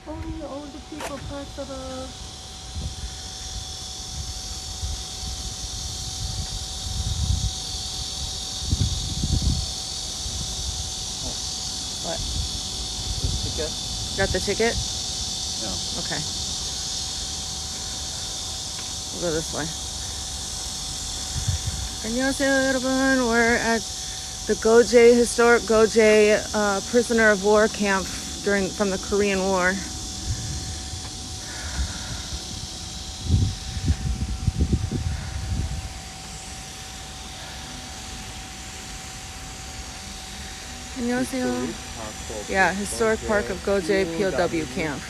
Only older people possible. What? The ticket? Got the ticket? Yeah. Okay. We'll go this way. 안녕하세요, 여러분. We're at the Geoje, historic Geoje prisoner of war camp from the Korean War. 안녕하세요. Yeah, historic park of Geoje POW camp.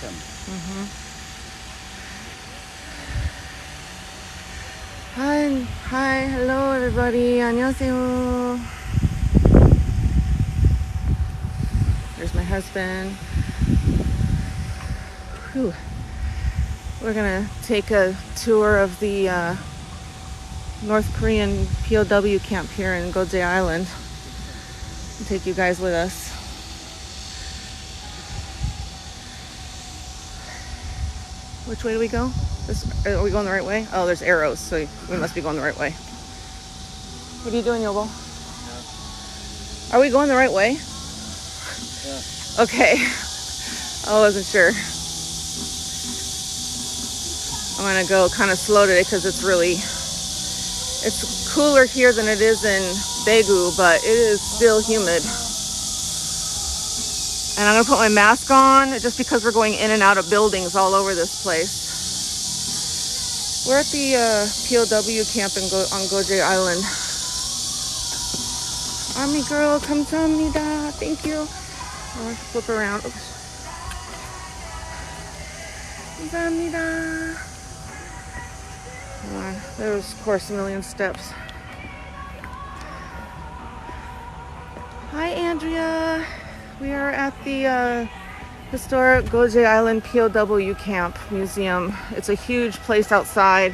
Hi, hello everybody. 안녕하세요. There's my husband. Whew. We're gonna take a tour of the North Korean POW camp here in Geoje Island. And take you guys with us. Which way do we go? Are we going the right way? Oh, there's arrows, so we must be going the right way. What are you doing, Yobo? Yeah. Are we going the right way? Yeah. Okay. I wasn't sure. I'm gonna go kind of slow today because it's cooler here than it is in Daegu, but it is still humid. And I'm gonna put my mask on just because we're going in and out of buildings all over this place. We're at the POW camp on Geoje Island. Army girl, 감사합니다. Thank you. I'll flip around. Oops. 감사합니다. Hold on. There's, of course, a million steps. Hi, Andrea. We are at the historic Geoje Island POW camp museum. It's a huge place outside.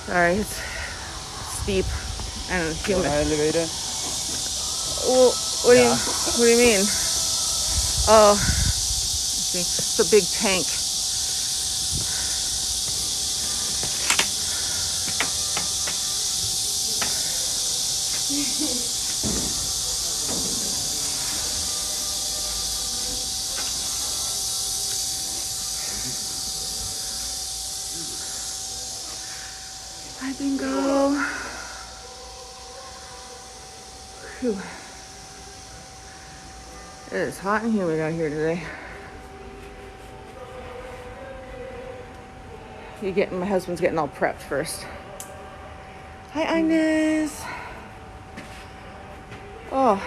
Sorry, it's steep and humid. Elevator? Well, what do you mean? Oh, see, it's a big tank. Hi, Bingo. Whew. It is hot and humid out here today. My husband's getting all prepped first. Hi, Ines. Oh.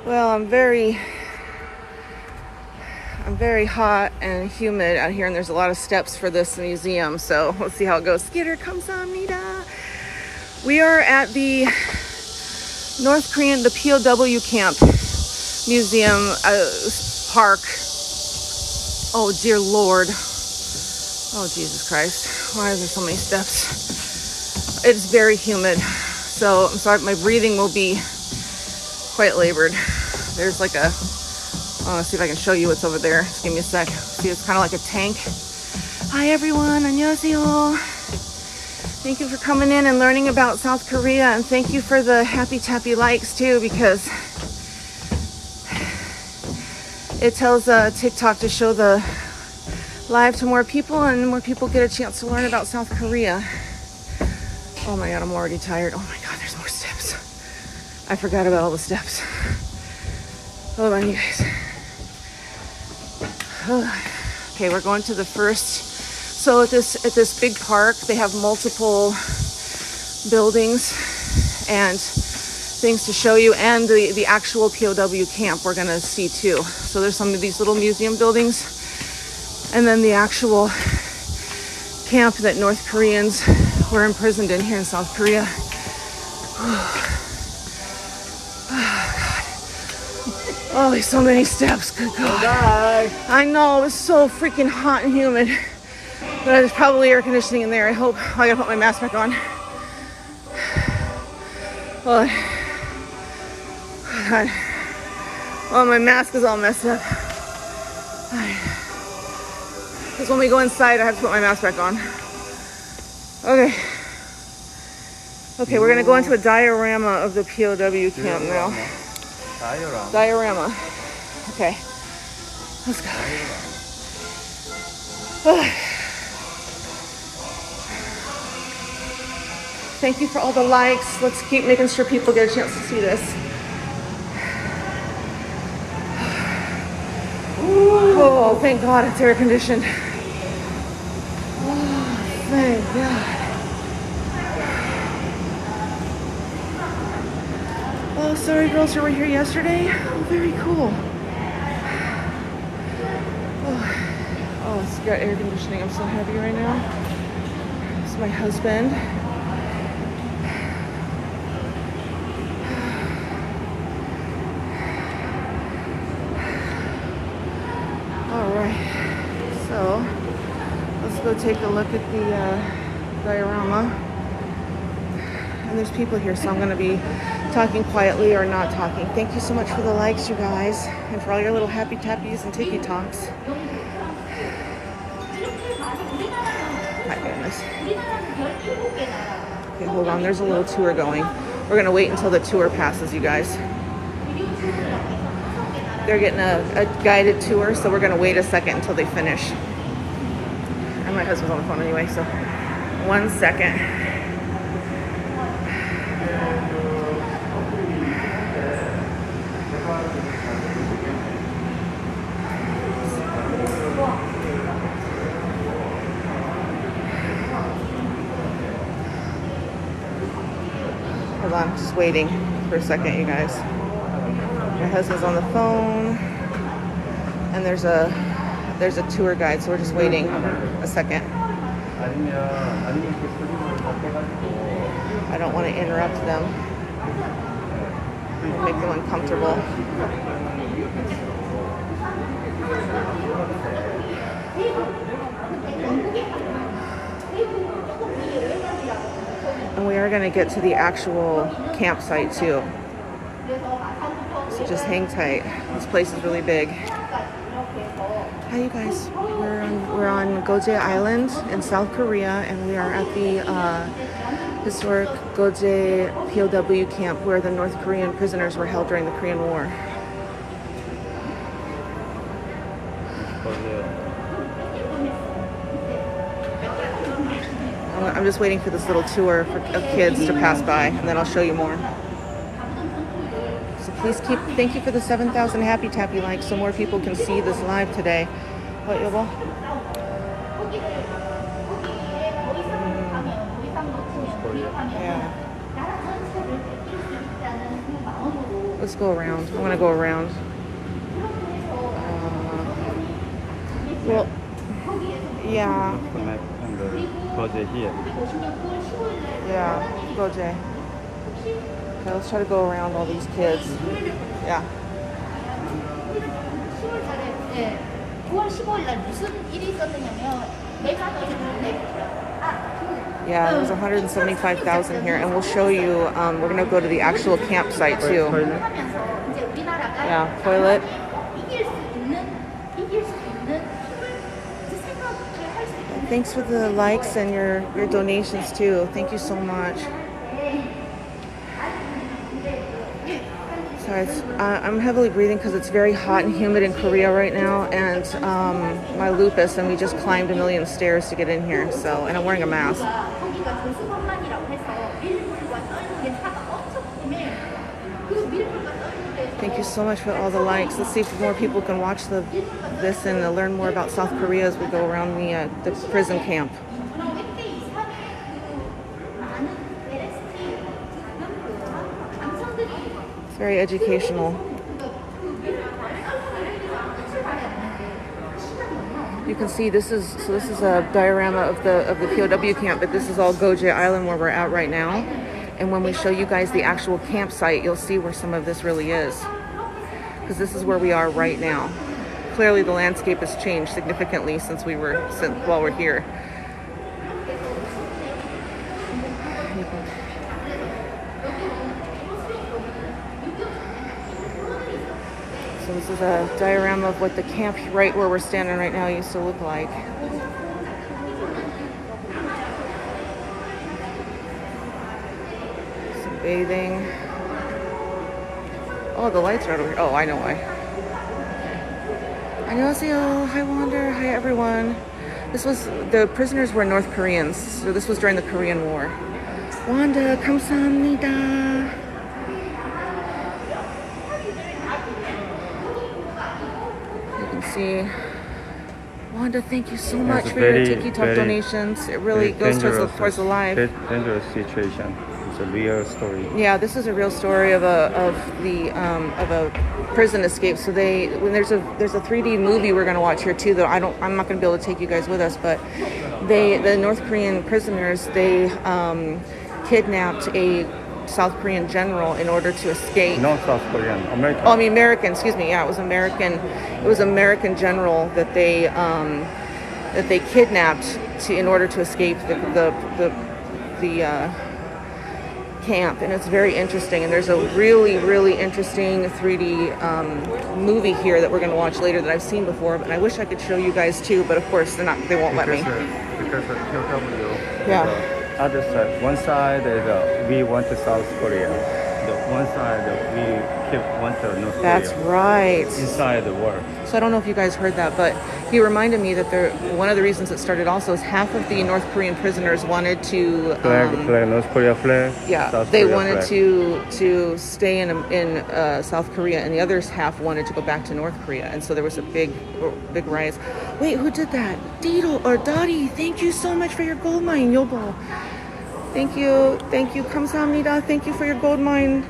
Well, I'm very hot and humid out here, and there's a lot of steps for this museum, so let's see how it goes. Skitter, 감사합니다. We are at the North Korean, the POW camp museum park. Oh, dear Lord. Oh, Jesus Christ. Why are there so many steps? It's very humid, so I'm sorry, my breathing will be quite labored. There's like a, let's see if I can show you what's over there. Just give me a sec. See, it's kind of like a tank. Hi, everyone. 안녕하세요. Thank you for coming in and learning about South Korea, and thank you for the happy tappy likes too, because it tells TikTok to show the live to more people, and more people get a chance to learn about South Korea. Oh my God, I'm already tired. Oh my God, there's more steps. I forgot about all the steps. Hold on, you guys. Okay, we're going to the first. So at this big park, they have multiple buildings and things to show you, and the actual POW camp we're gonna see too. So there's some of these little museum buildings, and then the actual camp that North Koreans were imprisoned in here in South Korea. Oh, there's so many steps. Good God. I know, it's so freaking hot and humid. But there's probably air conditioning in there, I hope. I gotta put my mask back on. Oh, God. Oh, my mask is all messed up. Because when we go inside, I have to put my mask back on. Okay. Okay, we're gonna go into a diorama of the POW camp now. Diorama. Okay. Let's go. Thank you for all the likes. Let's keep making sure people get a chance to see this. Oh, thank God it's air conditioned. Oh, thank God. Oh, sorry girls who were here yesterday. Oh, very cool. Oh, it's got air conditioning. I'm so happy right now. This is my husband. All right. So, let's go take a look at the diorama. And there's people here, so I'm going to be talking quietly or not talking. Thank you so much for the likes, you guys, and for all your little happy tappies and tiki talks. My goodness. Okay, hold on. There's a little tour going. We're going to wait until the tour passes, you guys. They're getting a guided tour, so we're going to wait a second until they finish. And my husband's on the phone anyway, so 1 second. Hold on, just waiting for a second, you guys. My husband's on the phone, and there's a tour guide, so we're just waiting a second. I don't want to interrupt them and make them uncomfortable. And we are going to get to the actual campsite too. So just hang tight. This place is really big. Hi you guys. We're on Geoje Island in South Korea, and we are at the historic Geoje POW camp where the North Korean prisoners were held during the Korean War. I'm just waiting for this little tour of kids to pass by, and then I'll show you more. So please thank you for the 7,000 happy tappy likes so more people can see this live today. What, Yobo? Yeah. Let's go around. I want to go around. Well, yeah. Geoje here. Yeah, Geoje. Okay, let's try to go around all these kids. Yeah. Yeah, there's 175,000 here, and we'll show you. We're gonna go to the actual campsite too. Yeah, toilet. Thanks for the likes and your donations too. Thank you so much. Sorry, I'm heavily breathing because it's very hot and humid in Korea right now, and my lupus, and we just climbed a million stairs to get in here. So, and I'm wearing a mask. Thank you so much for all the likes. Let's see if more people can watch this and learn more about South Korea as we go around the prison camp. It's very educational. You can see this is a diorama of the POW camp, but this is all Geoje Island where we're at right now. And when we show you guys the actual campsite, you'll see where some of this really is. Because this is where we are right now. Clearly the landscape has changed significantly while we're here. So this is a diorama of what the camp right where we're standing right now used to look like. Some bathing. Oh, the lights are out over here. Oh, I know why. 안녕하세요. Hi, Wander. Hi, everyone. The prisoners were North Koreans, so this was during the Korean War. Wanda, 감사합니다. You can see, Wanda, thank you so much for your TikTok donations. It really goes towards the life. Dangerous situation. It's a real story. Yeah, this is a real story of a prison escape. So there's a 3D movie we're gonna watch here too. Though I'm not gonna be able to take you guys with us, but the North Korean prisoners kidnapped a South Korean general in order to escape. Not South Korean, American. Oh, I mean American. Excuse me. Yeah, it was American. It was American general that they kidnapped in order to escape the camp, and it's very interesting. And there's a really, really interesting 3D movie here that we're going to watch later that I've seen before. And I wish I could show you guys too, but of course they won't let me. Because of POW. Yeah. Other side, one side is we want to South Korea. The one side we want to North Korea. That's right. Inside the war. So I don't know if you guys heard that, but he reminded me that one of the reasons it started also is half of the North Korean prisoners wanted to flag North Korea flag. Yeah, South they Korea wanted flag. to stay in South Korea, and the other half wanted to go back to North Korea, and so there was a big rise. Wait, who did that? Dottie, thank you so much for your gold mine, Yobo. Thank you, 감사합니다. Thank you for your gold mine,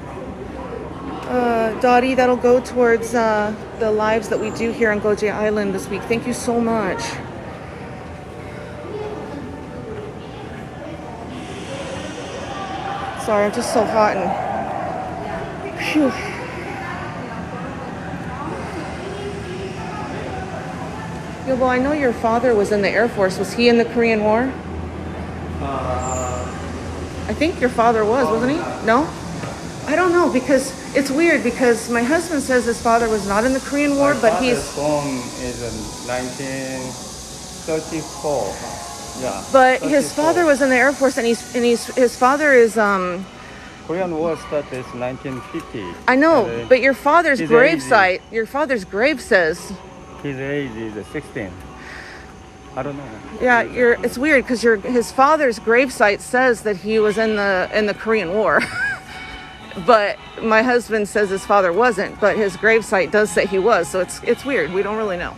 Dottie. That'll go towards the lives that we do here on Geoje Island this week. Thank you so much. Sorry, I'm just so hot and phew. Yobo, I know your father was in the Air Force. Was he in the Korean War? I think your father wasn't he? No? I don't know, because it's weird, because my husband says his father was not in the Korean War, but he's born is in 1934. Yeah. But 34. his father was in the Air Force, and his father is Korean War started in 1950. I know, but your father's his grave age site, your father's grave says His age is 16. I don't know. yeah, it's weird because his father's gravesite says that he was in the Korean War. But my husband says his father wasn't, but his gravesite does say he was, so it's weird. We don't really know.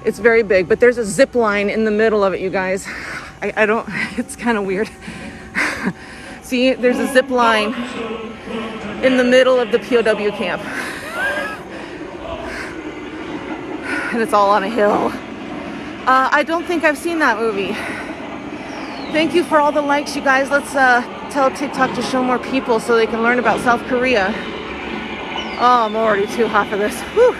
It's very big, but there's a zip line in the middle of it, you guys. I don't, it's kind of weird. See, there's a zip line in the middle of the POW camp. And it's all on a hill. I don't think I've seen that movie. Thank you for all the likes, you guys. Let's tell TikTok to show more people so they can learn about South Korea. Oh, I'm already too hot for this. Whew.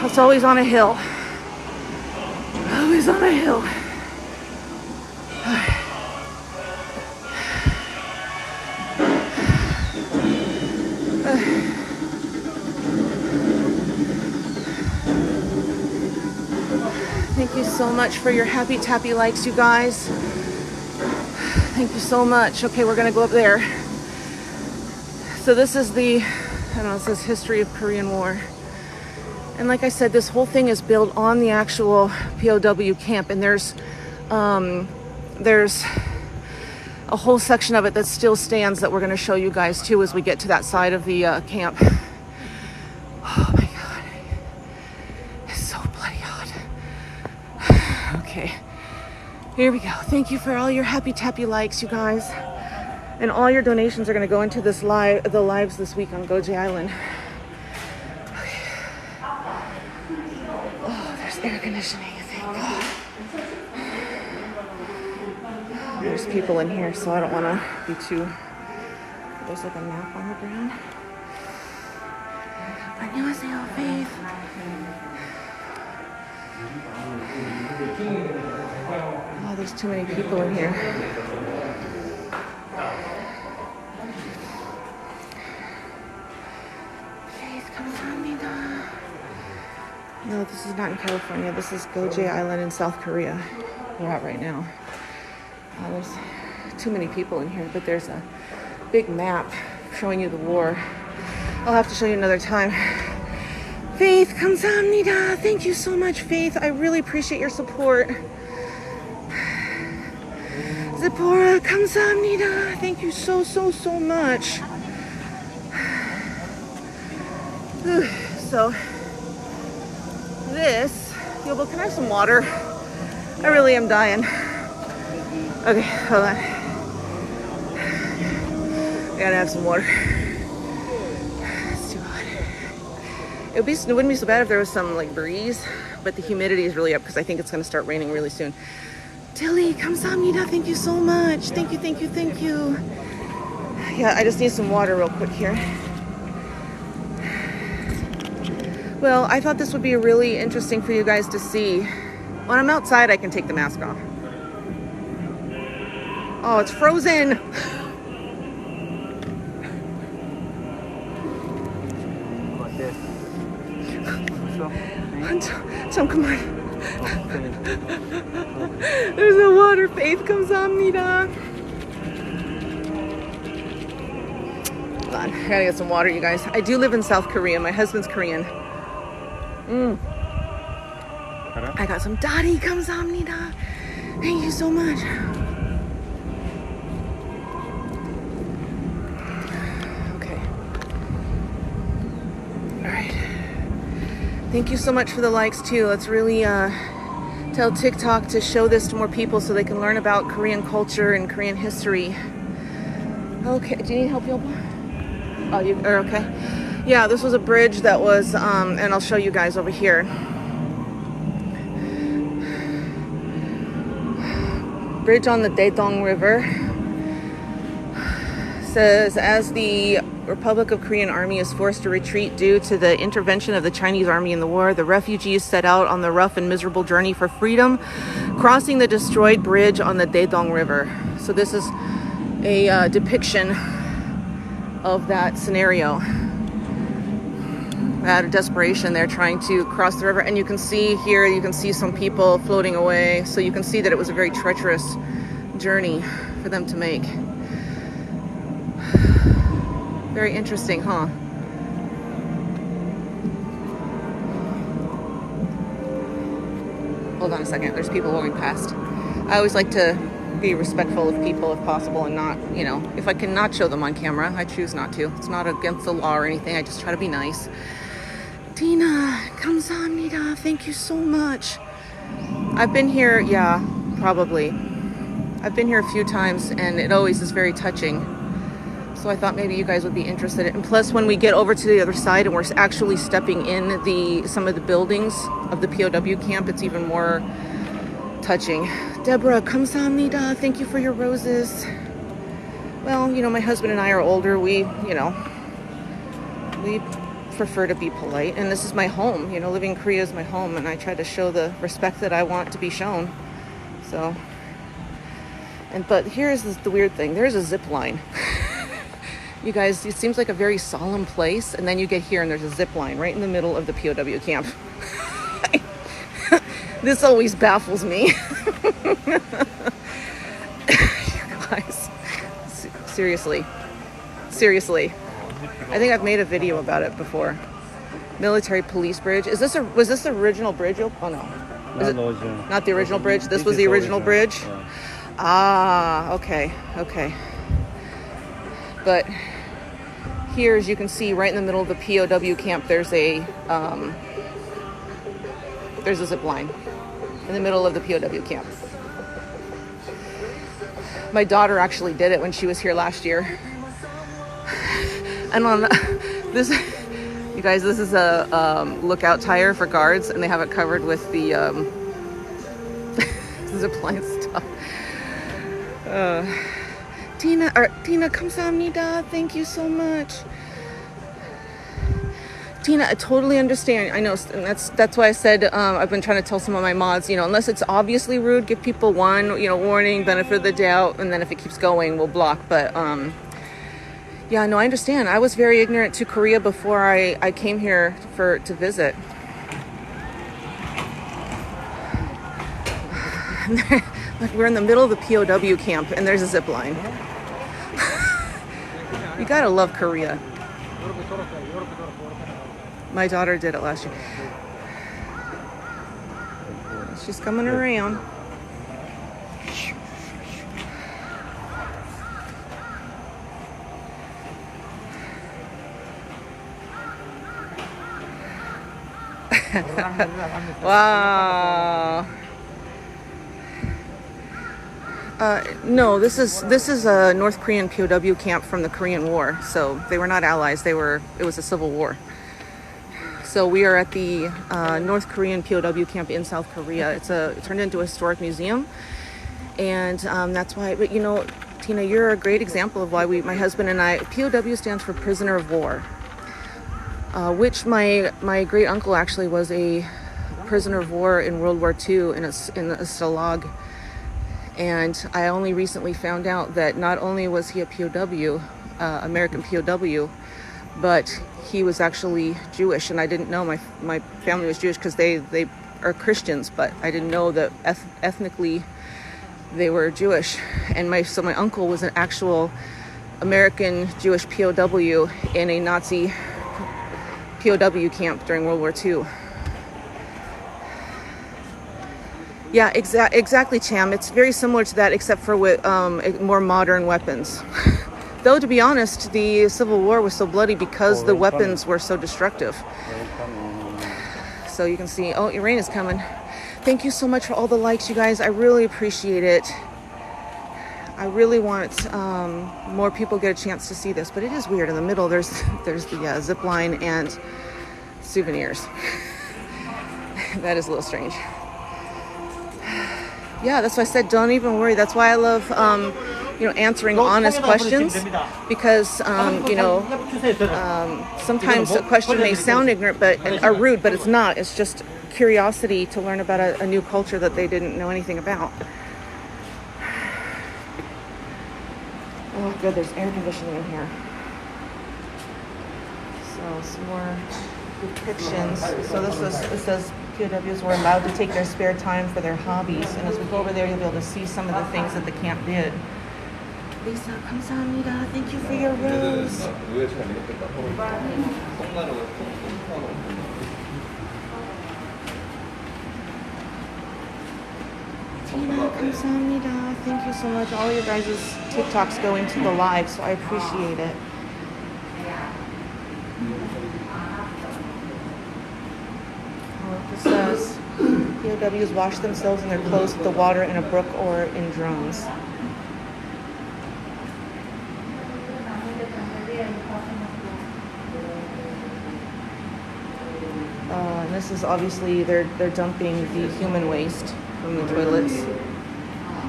It's always on a hill. Always on a hill. Thank you so much for your happy tappy likes, you guys. Thank you so much. Okay, we're gonna go up there. So this is the, I don't know, it says History of Korean War. And like I said, this whole thing is built on the actual POW camp, and there's a whole section of it that still stands that we're gonna show you guys too as we get to that side of the camp. Oh my God, it's so bloody hot. Okay, here we go. Thank you for all your happy tappy likes, you guys. And all your donations are going to go into the lives this week on Geoje Island. Okay. Oh, there's air conditioning, thank God. There's people in here, so I don't want to be too... There's like a map on the ground. 안녕하세요, Faith. Oh, there's too many people in here. 감사합니다. No, this is not in California. This is Geoje Island in South Korea. We're at right now. There's too many people in here, but there's a big map showing you the war. I'll have to show you another time. Faith, 감사합니다. Thank you so much, Faith. I really appreciate your support. Zipporah, 감사합니다. Thank you so much. So, this, Yobo, can I have some water? I really am dying. Okay, hold on. I gotta have some water. It's too hot. It wouldn't be so bad if there was some like breeze, but the humidity is really up because I think it's gonna start raining really soon. Tilly, 감사합니다. Thank you so much. Thank you. Yeah, I just need some water real quick here. Well, I thought this would be really interesting for you guys to see. When I'm outside, I can take the mask off. Oh, it's frozen. Like this. 잠깐만. There's no water. Faith, 감사합니다. Hold on, I gotta get some water, you guys. I do live in South Korea. My husband's Korean. I got some Dadi, 감사합니다. Thank you so much. Okay. All right. Thank you so much for the likes too. Let's really tell TikTok to show this to more people so they can learn about Korean culture and Korean history. Okay, do you need help, Yobo? Oh, you are okay? Yeah, this was a bridge that was, and I'll show you guys over here. Bridge on the Daetong River. Says, as the Republic of Korean Army is forced to retreat due to the intervention of the Chinese army in the war, the refugees set out on the rough and miserable journey for freedom, crossing the destroyed bridge on the Daetong River. So this is a depiction of that scenario. Out of desperation, they're trying to cross the river, and you can see here, you can see some people floating away, so you can see that it was a very treacherous journey for them to make. Very interesting, huh? Hold on a second, there's people going past. I always like to be respectful of people if possible and not, if I can not show them on camera, I choose not to. It's not against the law or anything, I just try to be nice. Tina, 감사합니다. Thank you so much. I've been here, yeah, probably. I've been here a few times and it always is very touching. So I thought maybe you guys would be interested. And plus, when we get over to the other side and we're actually stepping in some of the buildings of the POW camp, it's even more touching. Deborah, 감사합니다. Thank you for your roses. Well, my husband and I are older. We prefer to be polite, and this is my home. Living in Korea is my home, and I try to show the respect that I want to be shown. So, but here's the weird thing. There's a zip line. You guys, it seems like a very solemn place, and then you get here and there's a zip line right in the middle of the POW camp. This always baffles me. You guys, seriously. I think I've made a video about it before. Military police bridge. Was this the original bridge? Oh no. Not the original bridge? This was the original bridge? Yeah. Ah, okay. But here, as you can see, right in the middle of the POW camp, there's a zip line in the middle of the POW camp. My daughter actually did it when she was here last year. And on this, you guys, this is a lookout tire for guards, and they have it covered with the zip line stuff. Tina, 감사합니다. Thank you so much. Tina, I totally understand. I know, and that's why I said I've been trying to tell some of my mods, unless it's obviously rude, give people one, warning, benefit of the doubt, and then if it keeps going, we'll block. But Yeah, no, I understand. I was very ignorant to Korea before I came here to visit. Like we're in the middle of the POW camp and there's a zip line. You gotta love Korea. My daughter did it last year. She's coming around. Wow. No, this is a North Korean POW camp from the Korean War. So they were not allies. It was a civil war. So we are at the North Korean POW camp in South Korea. It turned into a historic museum, and that's why. But you know, Tina, you're a great example of why my husband and I. POW stands for prisoner of war, which my great uncle actually was a prisoner of war in World War II in a stalag. And I only recently found out that not only was he a POW, American POW, but he was actually Jewish. And I didn't know my family was Jewish because they are Christians, but I didn't know that ethnically they were Jewish. And my uncle was an actual American Jewish POW in a Nazi POW camp during World War II. Yeah, exactly, Cham. It's very similar to that, except for with more modern weapons. Though, to be honest, the Civil War was so bloody because the weapons were so destructive. So you can see, oh, your rain is coming. Thank you so much for all the likes, you guys. I really appreciate it. I really want more people get a chance to see this, but it is weird. In the middle, there's the zip line and souvenirs. That is a little strange. Yeah, that's why I said don't even worry. That's why I love, answering honest questions, because, sometimes a question may sound ignorant or rude, but it's not. It's just curiosity to learn about a new culture that they didn't know anything about. Oh, good. There's air conditioning in here. So some more depictions. So it says POWs were allowed to take their spare time for their hobbies. And as we go over there, you'll be able to see some of the things that the camp did. Lisa, 감사합니다. Thank you for your rose. Tina, 감사합니다. Thank you so much. All your guys' TikToks go into the live, so I appreciate it. It says POWs wash themselves and their clothes with the water in a brook or in drums. And this is obviously they're dumping the human waste from the toilets.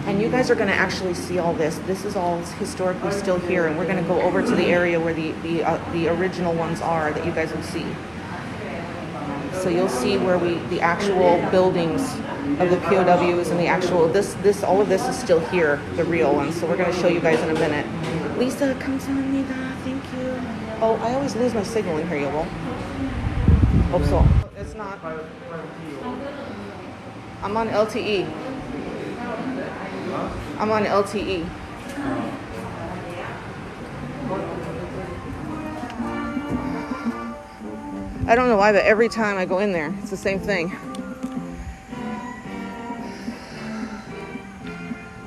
And you guys are going to actually see all this. This is all historically still here, and we're going to go over to the area where the original ones are that you guys will see. So you'll see where the actual buildings of the POWs and the actual all of this is still here, the real ones. So we're going to show you guys in a minute. Lisa, 감사합니다. Thank you. Oh, I always lose my signal in here, you will. Hope so. It's not. I'm on LTE. I'm on LTE. I don't know why, but every time I go in there, it's the same thing.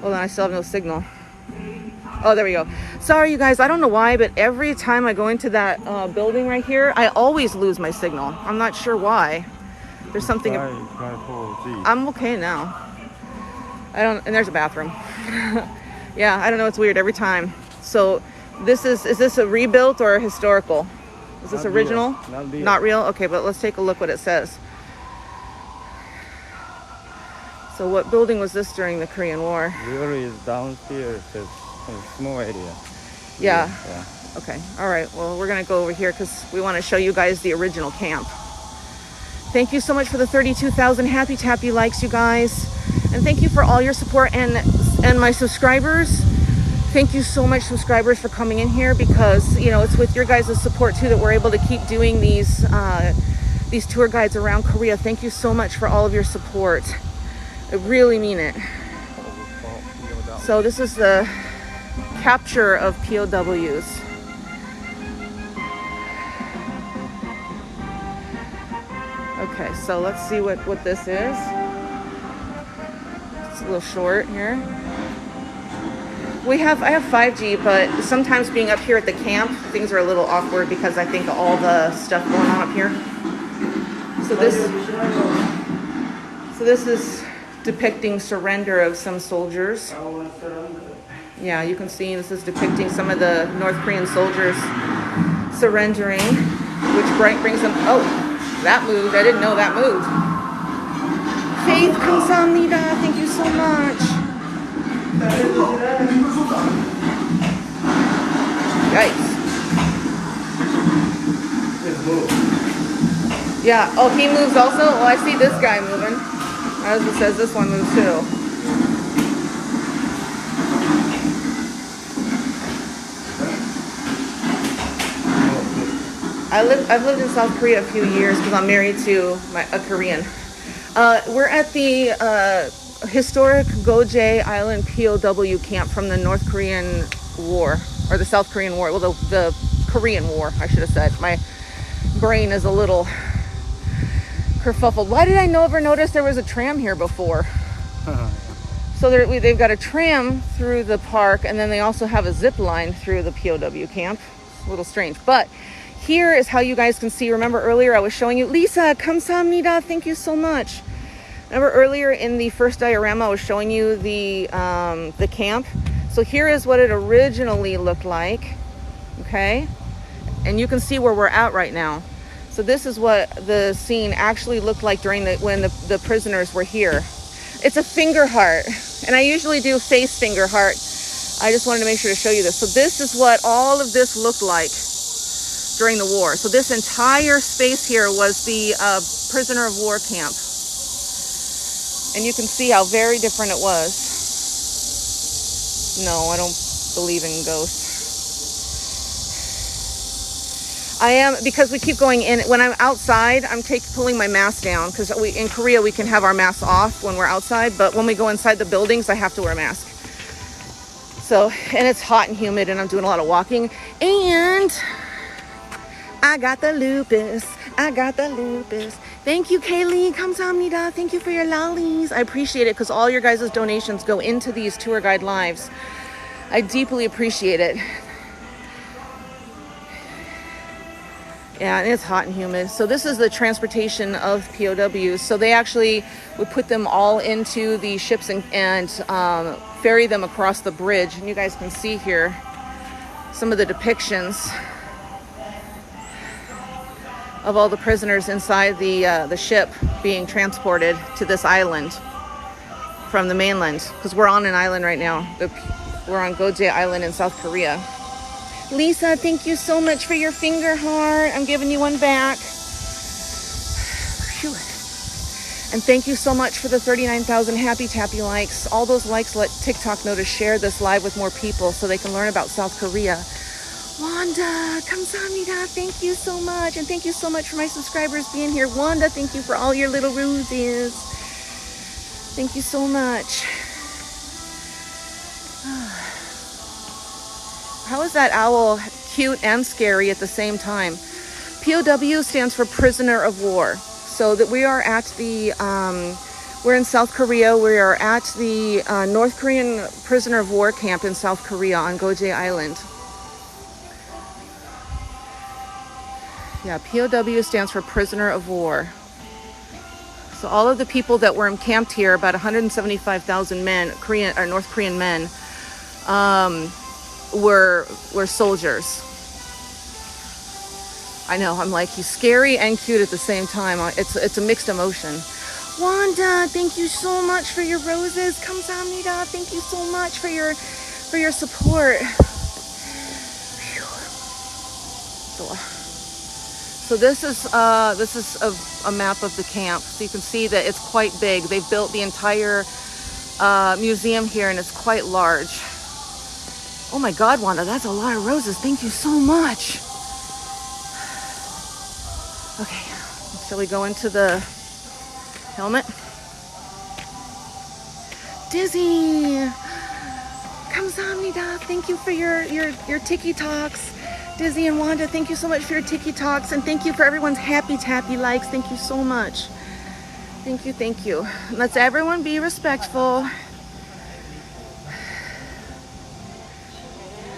Hold on, I still have no signal. Oh, there we go. Sorry, you guys. I don't know why, but every time I go into that building right here, I always lose my signal. I'm not sure why. There's something. I'm okay now. And there's a bathroom. Yeah, I don't know. It's weird every time. So is this a rebuilt or a historical? Is this original? Not real? Okay, but let's take a look what it says. So what building was this during the Korean War? Real is downstairs, it's a small area. Yeah. Okay. All right. Well, we're going to go over here because we want to show you guys the original camp. Thank you so much for the 32,000 happy tappy likes, you guys. And thank you for all your support and my subscribers. Thank you so much, subscribers, for coming in here, because, you know, it's with your guys' support too that we're able to keep doing these tour guides around Korea. Thank you so much for all of your support. I really mean it. So this is the capture of POWs. Okay, so let's see what this is. It's a little short here. I have 5G, but sometimes being up here at the camp, things are a little awkward because I think of all the stuff going on up here. So this is depicting surrender of some soldiers. Yeah, you can see this is depicting some of the North Korean soldiers surrendering, which brings them. Oh, that moved. I didn't know that moved. Faith, 감사합니다. Thank you so much. Yikes. Yeah. Oh, he moves also? Oh, I see this guy moving. As it says, this one moves too. I've lived in South Korea a few years because I'm married to a Korean. We're at the historic Geoje Island POW camp from the North Korean War, or the South Korean War. Well, the Korean War, I should have said. My brain is a little kerfuffled. Why did I never notice there was a tram here before? So they've got a tram through the park, and then they also have a zip line through the POW camp. It's a little strange, but here is how you guys can see. Remember earlier I was showing you, Lisa, 감사합니다. Thank you so much. Remember earlier in the first diorama I was showing you the camp. So here is what it originally looked like. Okay, and you can see where we're at right now. So this is what the scene actually looked like during when the prisoners were here. It's a finger heart, and I usually do face finger heart. I just wanted to make sure to show you this. So this is what all of this looked like during the war. So this entire space here was the prisoner of war camp. And you can see how very different it was. No, I don't believe in ghosts. I am, because we keep going in. When I'm outside, I'm pulling my mask down, because in Korea we can have our masks off when we're outside, but when we go inside the buildings, I have to wear a mask. So, and it's hot and humid, and I'm doing a lot of walking, and I got the lupus. I got the lupus. Thank you, Kaylee. 감사합니다. Thank you for your lollies. I appreciate it, because all your guys' donations go into these tour guide lives. I deeply appreciate it. Yeah, and it's hot and humid. So this is the transportation of POWs. So they actually would put them all into the ships and ferry them across the bridge. And you guys can see here some of the depictions of all the prisoners inside the ship being transported to this island from the mainland. Because we're on an island right now. We're on Geoje Island in South Korea. Lisa, thank you so much for your finger heart. I'm giving you one back. Phew. And thank you so much for the 39,000 happy tappy likes. All those likes let TikTok know to share this live with more people so they can learn about South Korea. Wanda, 감사합니다. Thank you so much. And thank you so much for my subscribers being here. Wanda, thank you for all your little roses. Thank you so much. How is that owl cute and scary at the same time? POW stands for prisoner of war. So that we are at the, we're in South Korea. We are at the North Korean prisoner of war camp in South Korea on Geoje Island. Yeah, POW stands for prisoner of war. So all of the people that were encamped here, about 175,000 men, North Korean men, were soldiers. I know, I'm like, he's scary and cute at the same time. It's a mixed emotion. Wanda, thank you so much for your roses. 감사합니다. Thank you so much for your support. So this is a map of the camp. So you can see that it's quite big. They've built the entire museum here, and it's quite large. Oh my God, Wanda, that's a lot of roses. Thank you so much. Okay, shall we go into the helmet? Dizzy, 감사합니다. Thank you for your Tiki Talks. Dizzy and Wanda, thank you so much for your Tiki Talks, and thank you for everyone's happy tappy likes. Thank you so much. Thank you, thank you. Let's everyone be respectful.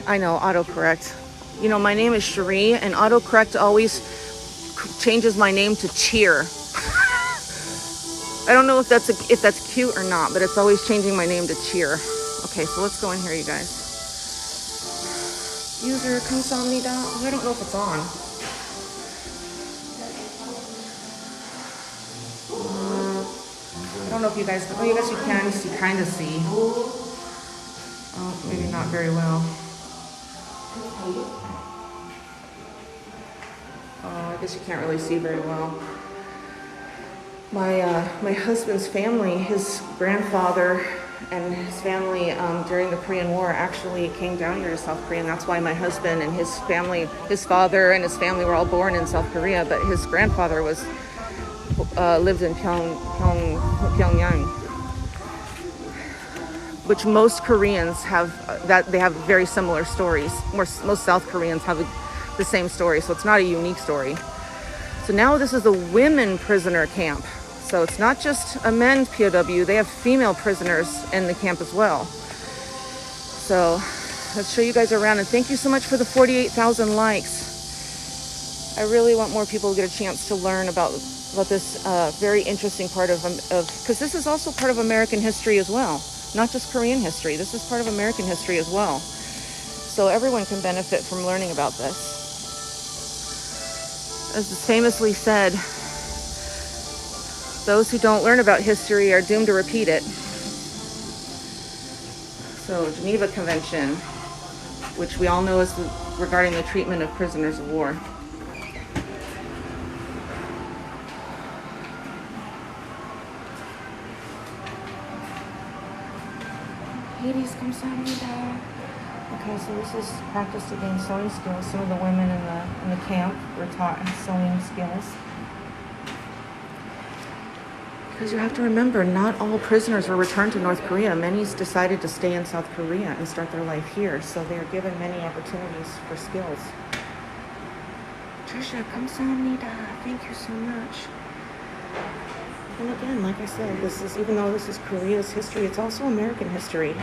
I know, autocorrect. You know, my name is Cherie, and autocorrect always changes my name to Cheer. I don't know if that's cute or not, but it's always changing my name to Cheer. Okay, so let's go in here, you guys. User 감사합니다. I don't know if it's on. I don't know if you guys. Oh, you guys, you can kind of see. Oh, maybe not very well. Oh, I guess you can't really see very well. My husband's family, his grandfather and his family during the Korean War actually came down here to South Korea, and that's why my husband and his family, his father and his family were all born in South Korea, but his grandfather lived in Pyongyang, which most Koreans have, that they have very similar stories. Most South Koreans have the same story, so it's not a unique story. So now this is a women prisoner camp. So it's not just a men POW, they have female prisoners in the camp as well. So let's show you guys around, and thank you so much for the 48,000 likes. I really want more people to get a chance to learn about this very interesting part of because this is also part of American history as well. Not just Korean history, this is part of American history as well. So everyone can benefit from learning about this. As is famously said, those who don't learn about history are doomed to repeat it. So, Geneva Convention, which we all know is regarding the treatment of prisoners of war. Hades, 감사합니다. Okay, so this is practice to gain sewing skills. Some of the women in the camp were taught sewing skills. Because you have to remember, not all prisoners were returned to North Korea. Many decided to stay in South Korea and start their life here. So they are given many opportunities for skills. Trisha, 감사합니다. Thank you so much. And again, like I said, even though this is Korea's history, it's also American history.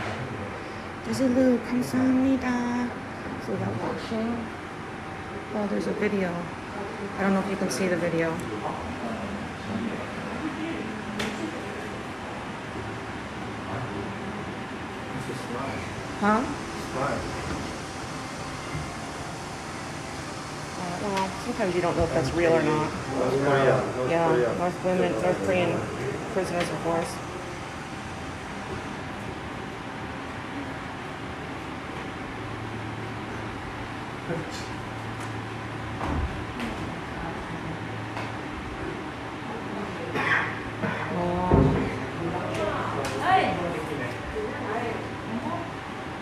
Dizilu, 감사합니다. So that watching. Oh, there's a video. I don't know if you can see the video. Huh? Well, sometimes you don't know if that's real or not. North Korea. North Korean prisoners of war.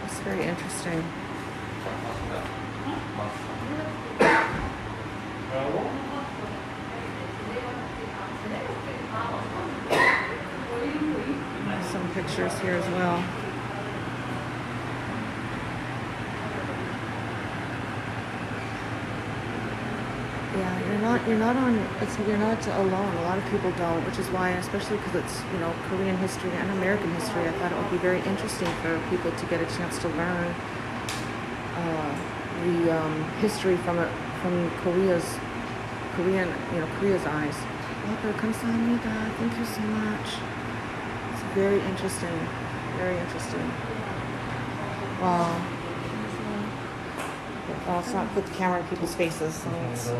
That's very interesting. Some pictures here as well. Yeah, you're not alone. A lot of people don't, which is why, especially because it's, Korean history and American history, I thought it would be very interesting for people to get a chance to learn the history from Korea's eyes. 감사합니다. Thank you so much. It's very interesting. Very interesting. Wow. Well, let's not put the camera in people's faces. So it's, I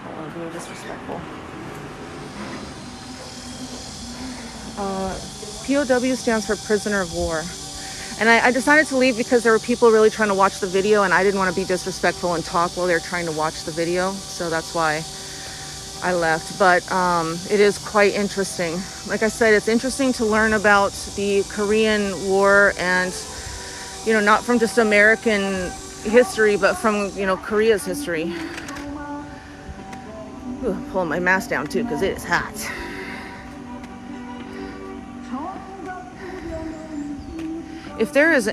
don't want to be disrespectful. POW stands for prisoner of war. And I decided to leave because there were people really trying to watch the video, and I didn't want to be disrespectful and talk while they're trying to watch the video. So that's why I left. But it is quite interesting. Like I said, it's interesting to learn about the Korean War and you know, not from just American history, but from, you know, Korea's history. Ooh, I'm pulling my mask down too because it is hot. If there is,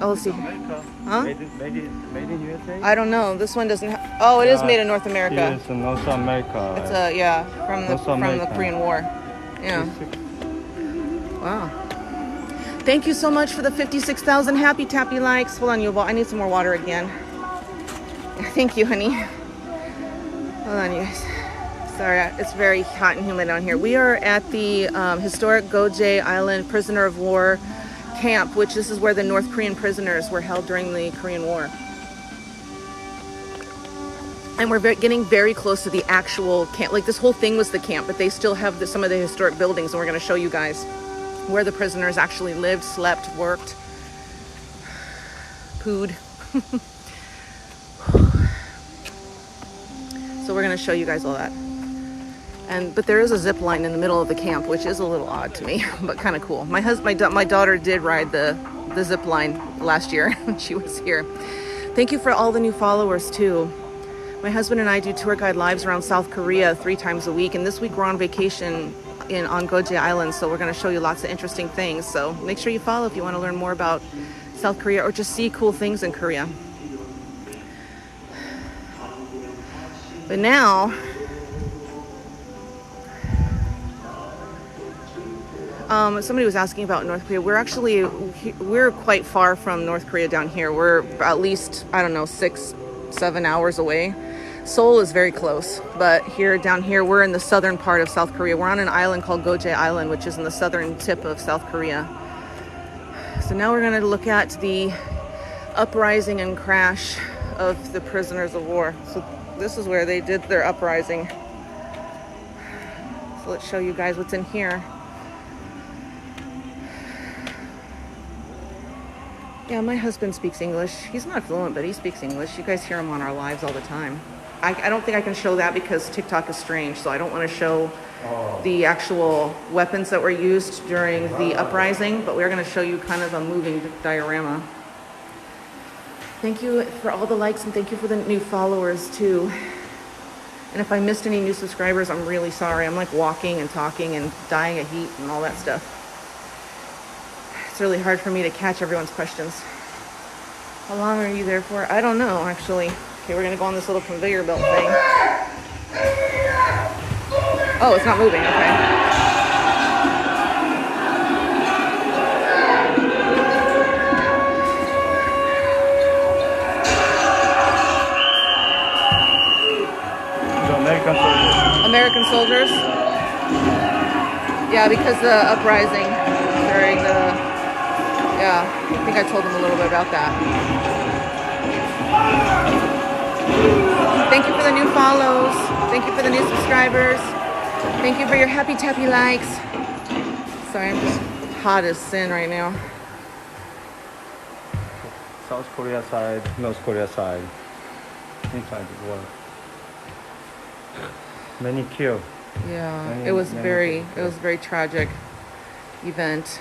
oh, let's see. Huh? Made in USA? I don't know. This one doesn't have, oh, it is made in North America. Yes, North America. It's a, yeah, from the Korean War. Yeah. Wow. Thank you so much for the 56,000 happy tappy likes. Hold on, Yuval. I need some more water again. Thank you, honey. Hold on, you guys. Sorry, it's very hot and humid down here. We are at the historic Geoje Island prisoner of war camp, which this is where the North Korean prisoners were held during the Korean War. And we're getting very close to the actual camp. Like, this whole thing was the camp, but they still have some of the historic buildings, and we're going to show you guys where the prisoners actually lived, slept, worked, pooed. So we're going to show you guys all that. But there is a zip line in the middle of the camp, which is a little odd to me, but kind of cool. My daughter did ride the zip line last year when she was here. Thank you for all the new followers too. My husband and I do tour guide lives around South Korea 3 times a week, and this week we're on vacation on Geoje Island, so we're going to show you lots of interesting things. So make sure you follow if you want to learn more about South Korea or just see cool things in Korea. But now, somebody was asking about North Korea. We're quite far from North Korea down here. We're at least, I don't know, 6-7 hours away. Seoul is very close, but down here, we're in the southern part of South Korea. We're on an island called Geoje Island, which is in the southern tip of South Korea. So now we're going to look at the uprising and crash of the prisoners of war. So this is where they did their uprising. So let's show you guys what's in here. Yeah, my husband speaks English. He's not fluent, but he speaks English. You guys hear him on our lives all the time. I don't think I can show that because TikTok is strange, so I don't want to show the actual weapons that were used during the uprising, but we're going to show you kind of a moving diorama. Thank you for all the likes, and thank you for the new followers too. And if I missed any new subscribers, I'm really sorry. I'm like walking and talking and dying of heat and all that stuff. It's really hard for me to catch everyone's questions. How long are you there for? I don't know, actually. Okay, we're gonna go on this little conveyor belt thing. Oh, it's not moving, okay. The American soldiers. American soldiers? Yeah, because the uprising during yeah, I think I told them a little bit about that. Thank you for the new follows. Thank you for the new subscribers. Thank you for your happy tappy likes. Sorry, I'm just hot as sin right now. South Korea side, North Korea side. Inside the war. Many killed. Yeah, it was very tragic event.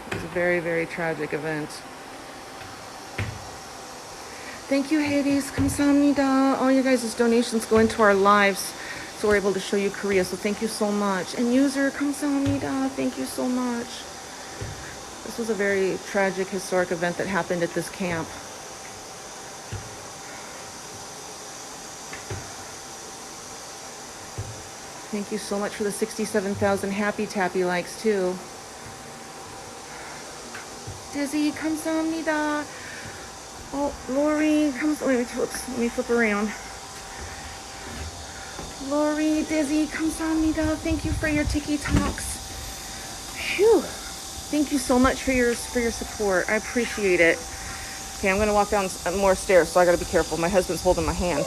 It was a very, very tragic event. Thank you, Hades. 감사합니다. All you guys' donations go into our lives, so we're able to show you Korea. So thank you so much. And user, 감사합니다. Thank you so much. This was a very tragic, historic event that happened at this camp. Thank you so much for the 67,000 happy tappy likes too. Dizzy, 감사합니다. Oh, Lori, let me flip around. Lori, Dizzy, 감사합니다. Thank you for your TikToks. Phew. Thank you so much for your support. I appreciate it. Okay, I'm gonna walk down more stairs, so I gotta be careful. My husband's holding my hand.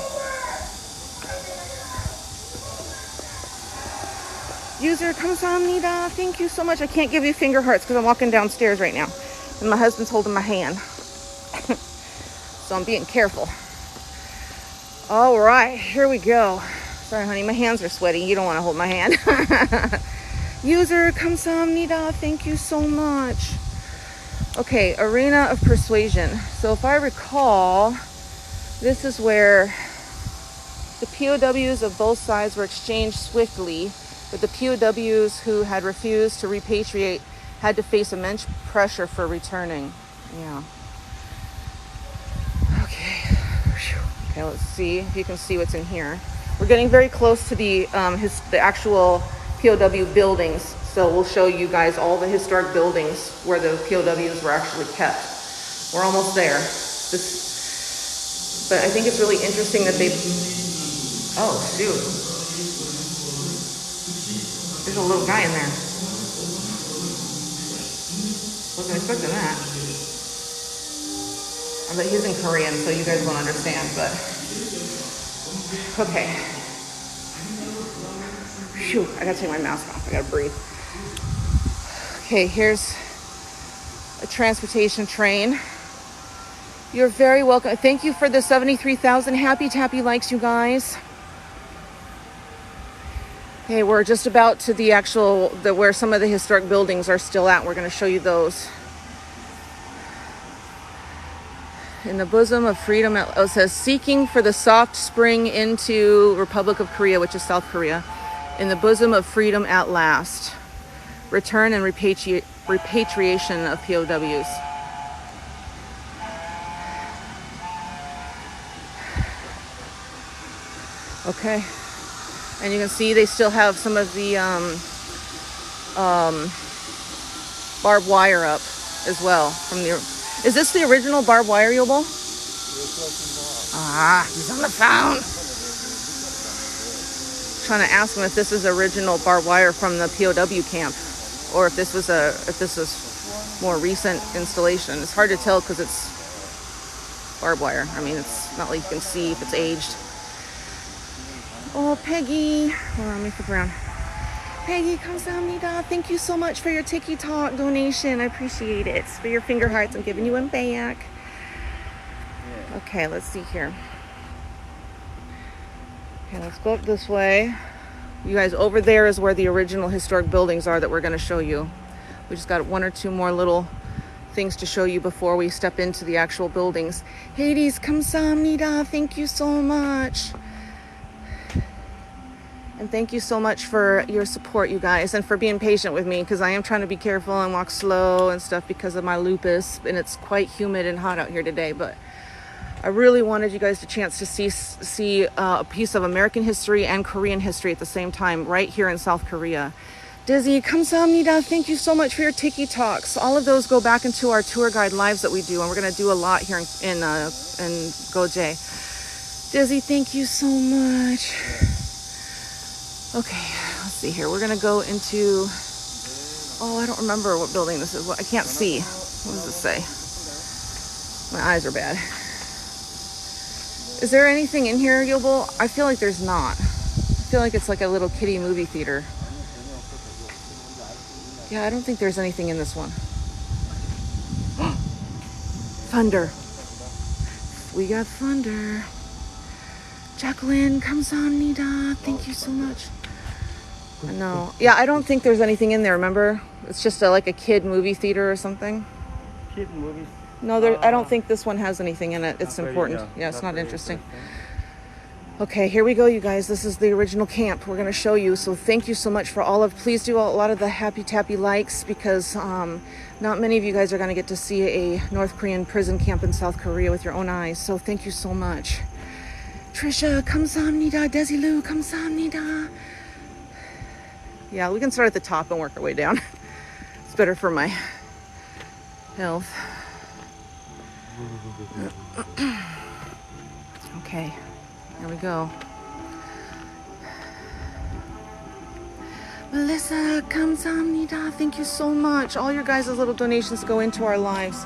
User, 감사합니다. Thank you so much. I can't give you finger hearts because I'm walking downstairs right now, and my husband's holding my hand. So I'm being careful. All right, here we go. Sorry, honey, my hands are sweaty. You don't want to hold my hand. User kamsahamnida, thank you so much. Okay, Arena of Persuasion. So if I recall, this is where the POWs of both sides were exchanged swiftly, but the POWs who had refused to repatriate had to face immense pressure for returning. Yeah. Okay. Okay, let's see if you can see what's in here. We're getting very close to the actual POW buildings, so we'll show you guys all the historic buildings where the POWs were actually kept. We're almost there. But I think it's really interesting that they... Oh, shoot. There's a little guy in there. Wasn't expecting that. I bet he's in Korean, so you guys won't understand, but... Okay. Phew, I gotta take my mask off. I gotta breathe. Okay, here's a transportation train. You're very welcome. Thank you for the 73,000 happy tappy likes, you guys. Okay, we're just about to the actual, where some of the historic buildings are still at. We're gonna show you those. In the bosom of freedom, it says, seeking for the soft spring into Republic of Korea, which is South Korea. In the bosom of freedom at last. Return and repatriation of POWs. Okay. And you can see they still have some of the barbed wire up as well. Is this the original barbed wire, Yobel? Ah, he's on the phone. Trying to ask him if this is original barbed wire from the POW camp, or if this was more recent installation. It's hard to tell because it's barbed wire. I mean, it's not like you can see if it's aged. Oh, Peggy. Hold on, let me flip around. Peggy, kamsahamnida. Thank you so much for your TikTok donation. I appreciate it. For your finger hearts, I'm giving you one back. Okay, let's see here. Okay, let's go up this way. You guys, over there is where the original historic buildings are that we're going to show you. We just got one or two more little things to show you before we step into the actual buildings. Hades, kamsahamnida. Thank you so much. And thank you so much for your support, you guys, and for being patient with me, because I am trying to be careful and walk slow and stuff because of my lupus, and it's quite humid and hot out here today. But I really wanted you guys a chance to see a piece of American history and Korean history at the same time, right here in South Korea. Dizzy, kamsahamnida. Thank you so much for your Tiki Talks. All of those go back into our tour guide lives that we do, and we're going to do a lot here in Geoje. Dizzy, thank you so much. Okay, let's see here. We're going to go into... Oh, I don't remember what building this is. I can't see. What does it say? My eyes are bad. Is there anything in here, Yobel? I feel like there's not. I feel like it's like a little kiddie movie theater. Yeah, I don't think there's anything in this one. Thunder. We got thunder. Jacqueline, kamsahamnida. Thank you so much. I know. Yeah, I don't think there's anything in there, remember? It's just like a kid movie theater or something. Kid movies? No, I don't think this one has anything in it. It's important. Yeah, it's not interesting. Okay, here we go, you guys. This is the original camp we're going to show you. So thank you so much for please do a lot of the happy tappy likes, because not many of you guys are going to get to see a North Korean prison camp in South Korea with your own eyes. So thank you so much. Trisha, kamsahamnida. Desilu, kamsahamnida. Yeah, we can start at the top and work our way down. It's better for my health. Okay, here we go. Melissa, kamsahamnida. Thank you so much. All your guys' little donations go into our lives.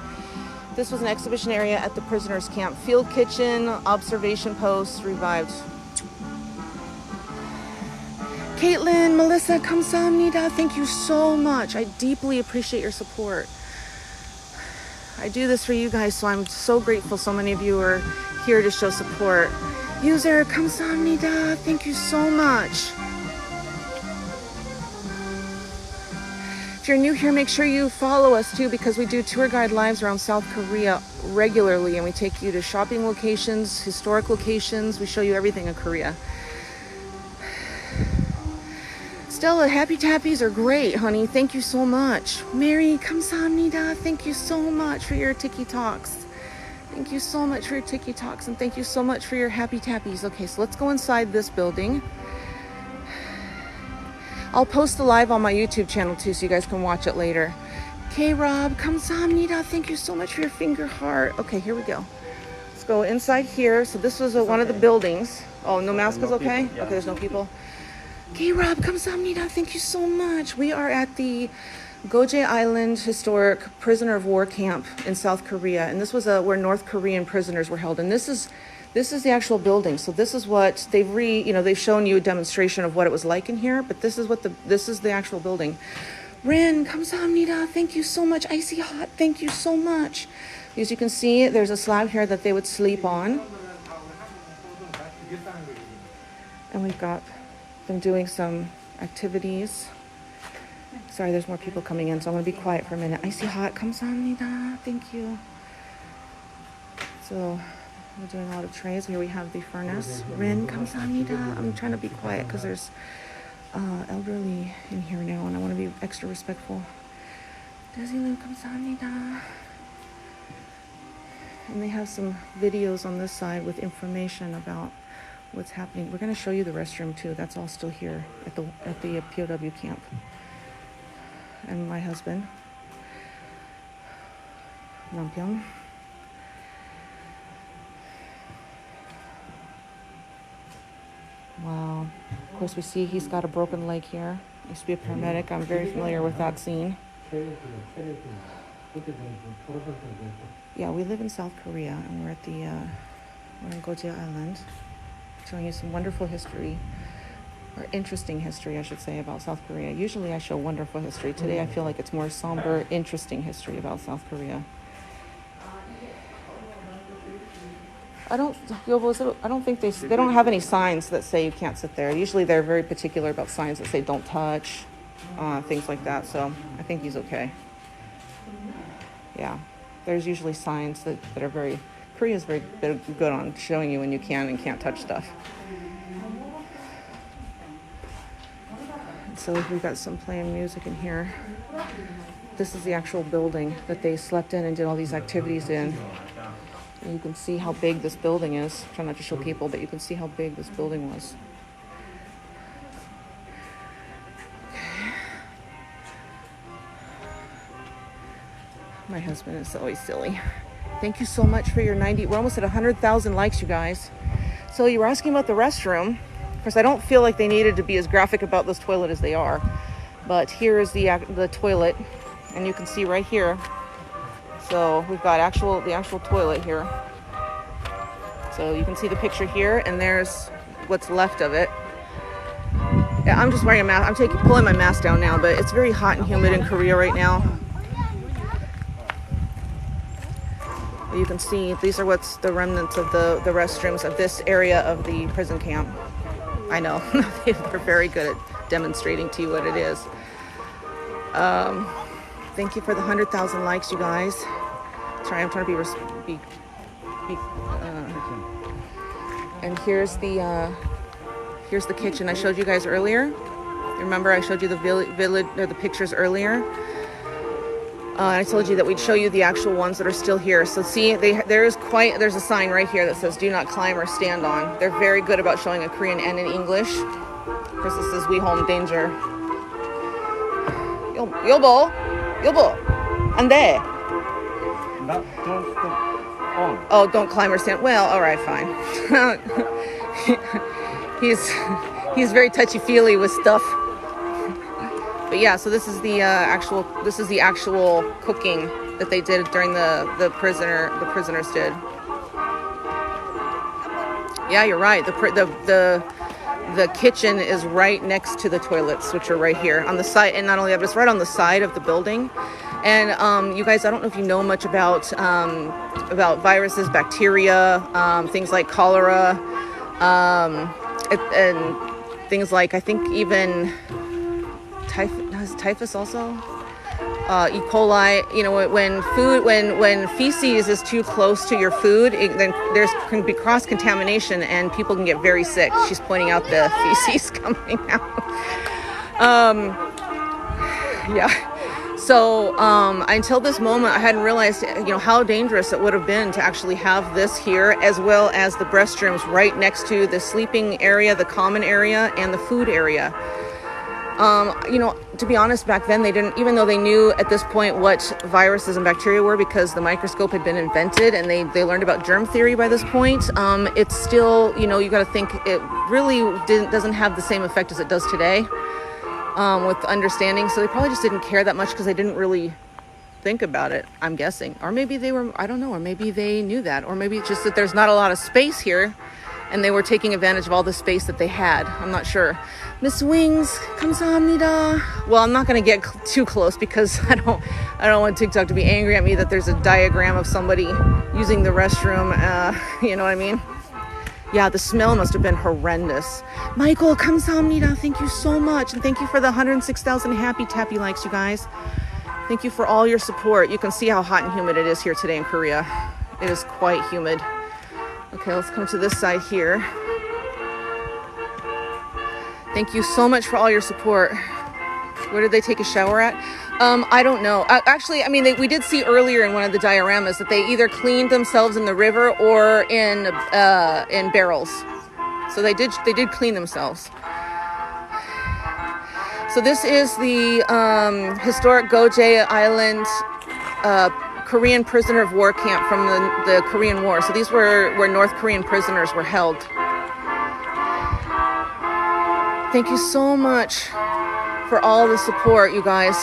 This was an exhibition area at the prisoners' camp. Field kitchen, observation posts, revived. Caitlin, Melissa, kamsahamnida. Thank you so much. I deeply appreciate your support. I do this for you guys, so I'm so grateful so many of you are here to show support. User, kamsahamnida. Thank you so much. If you're new here, make sure you follow us too, because we do tour guide lives around South Korea regularly, and we take you to shopping locations, historic locations. We show you everything in Korea. Stella, Happy Tappies are great, honey. Thank you so much. Mary, 감사합니다. Thank you so much for your Tiki Talks. Thank you so much for your Tiki Talks, and thank you so much for your Happy Tappies. Okay, so let's go inside this building. I'll post the live on my YouTube channel too, so you guys can watch it later. K-Rob, 감사합니다. Thank you so much for your finger heart. Okay, here we go. Let's go inside here. So this was one of the buildings. Oh, no mask is okay? Okay, there's no people. K-Rob, 감사합니다. Thank you so much. We are at the Geoje Island Historic Prisoner of War Camp in South Korea, and this was where North Korean prisoners were held. And this is the actual building. So this is what they've shown you a demonstration of what it was like in here, but this is the actual building. Rin, 감사합니다. Thank you so much. Icy Hot, thank you so much. As you can see, there's a slab here that they would sleep on. And we've got them doing some activities. Sorry, there's more people coming in, so I'm going to be quiet for a minute. Icy Hot, 감사합니다. Thank you. So we're doing a lot of trays. Here we have the furnace. Rin, 감사합니다. I'm trying to be quiet because there's elderly in here now, and I want to be extra respectful. Desilu, 감사합니다. And they have some videos on this side with information about what's happening. We're going to show you the restroom too. That's all still here at the POW camp. And my husband, 남편. Wow. Of course, we see he's got a broken leg here. I used to be a paramedic. I'm very familiar with that scene. Yeah, we live in South Korea, and we're in Geoje Island, showing you some wonderful history, or interesting history, I should say, about South Korea. Usually I show wonderful history. Today I feel like it's more somber, interesting history about South Korea. I don't think they don't have any signs that say you can't sit there. Usually they're very particular about signs that say don't touch, things like that. So I think he's okay. Yeah, there's usually signs that are very, Korea's very good on showing you when you can and can't touch stuff. So we've got some playing music in here. This is the actual building that they slept in and did all these activities in. And you can see how big this building is. I'm trying not to show people, but you can see how big this building was. My husband is always silly. Thank you so much for your 90. We're almost at 100,000 likes, you guys. So you were asking about the restroom. Of course, I don't feel like they needed to be as graphic about this toilet as they are. But here is the toilet, and you can see right here. So we've got the actual toilet here. So you can see the picture here, and there's what's left of it. Yeah, I'm just wearing a mask. I'm pulling my mask down now, but it's very hot and humid in Korea right now. You can see these are what's the remnants of the restrooms of this area of the prison camp. I know they're very good at demonstrating to you what it is. Thank you for the 100,000 likes, you guys. I'm trying to be and here's the kitchen I showed you guys earlier. Remember I showed you the village or the pictures earlier. I told you that we'd show you the actual ones that are still here. So see, there's a sign right here that says "Do not climb or stand on." They're very good about showing in Korean and in English. Of course, this is "We home danger." 여보, 안 돼. Don't step on. Oh, don't climb or stand. Well, all right, fine. he's very touchy-feely with stuff. But yeah, so this is the actual cooking that they did during the prisoners did. Yeah, you're right. The kitchen is right next to the toilets, which are right here on the side, and not only that, but it's right on the side of the building. And you guys, I don't know if you know much about viruses, bacteria, things like cholera, and things like, I think even typhus also. E. coli. You know, when feces is too close to your food, then there's can be cross contamination and people can get very sick. She's pointing out the feces coming out. Yeah. So until this moment, I hadn't realized, you know, how dangerous it would have been to actually have this here, as well as the restrooms right next to the sleeping area, the common area, and the food area. You know, to be honest, back then they didn't, even though they knew at this point what viruses and bacteria were because the microscope had been invented and they learned about germ theory by this point. It's still, you know, you got to think it really doesn't have the same effect as it does today. With understanding, so they probably just didn't care that much because they didn't really think about it, I'm guessing. Or maybe they were, I don't know, or maybe they knew that, or maybe it's just that there's not a lot of space here and they were taking advantage of all the space that they had. I'm not sure. Miss Wings, 감사합니다. Well, I'm not going to get too close because I don't want TikTok to be angry at me that there's a diagram of somebody using the restroom. You know what I mean? Yeah, the smell must have been horrendous. Michael, 감사합니다. Thank you so much. And thank you for the 106,000 happy tappy likes, you guys. Thank you for all your support. You can see how hot and humid it is here today in Korea. It is quite humid. Okay, let's come to this side here. Thank you so much for all your support. Where did they take a shower at? I don't know. Actually, I mean, we did see earlier in one of the dioramas that they either cleaned themselves in the river or in barrels. So they did clean themselves. So this is the historic Geoje Island Korean prisoner of war camp from the Korean War. So these were where North Korean prisoners were held. Thank you so much for all the support, you guys.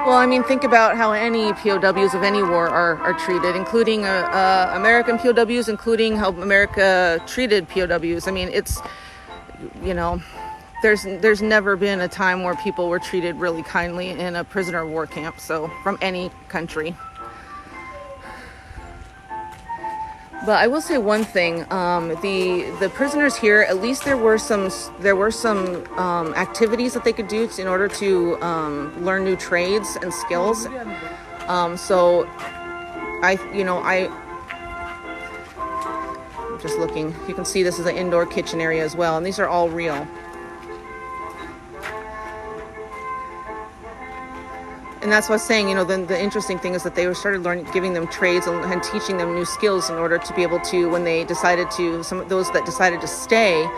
Well, I mean, think about how any POWs of any war are treated, including American POWs, including how America treated POWs. I mean, it's, you know, there's never been a time where people were treated really kindly in a prisoner of war camp, so from any country. But I will say one thing: the prisoners here, at least there were some activities that they could do in order to learn new trades and skills. So I'm just looking. You can see this is an indoor kitchen area as well, and these are all real. And that's what I was saying, you know, the interesting thing is that they started giving them trades and teaching them new skills in order to be able to, when they decided to, those that decided to stay,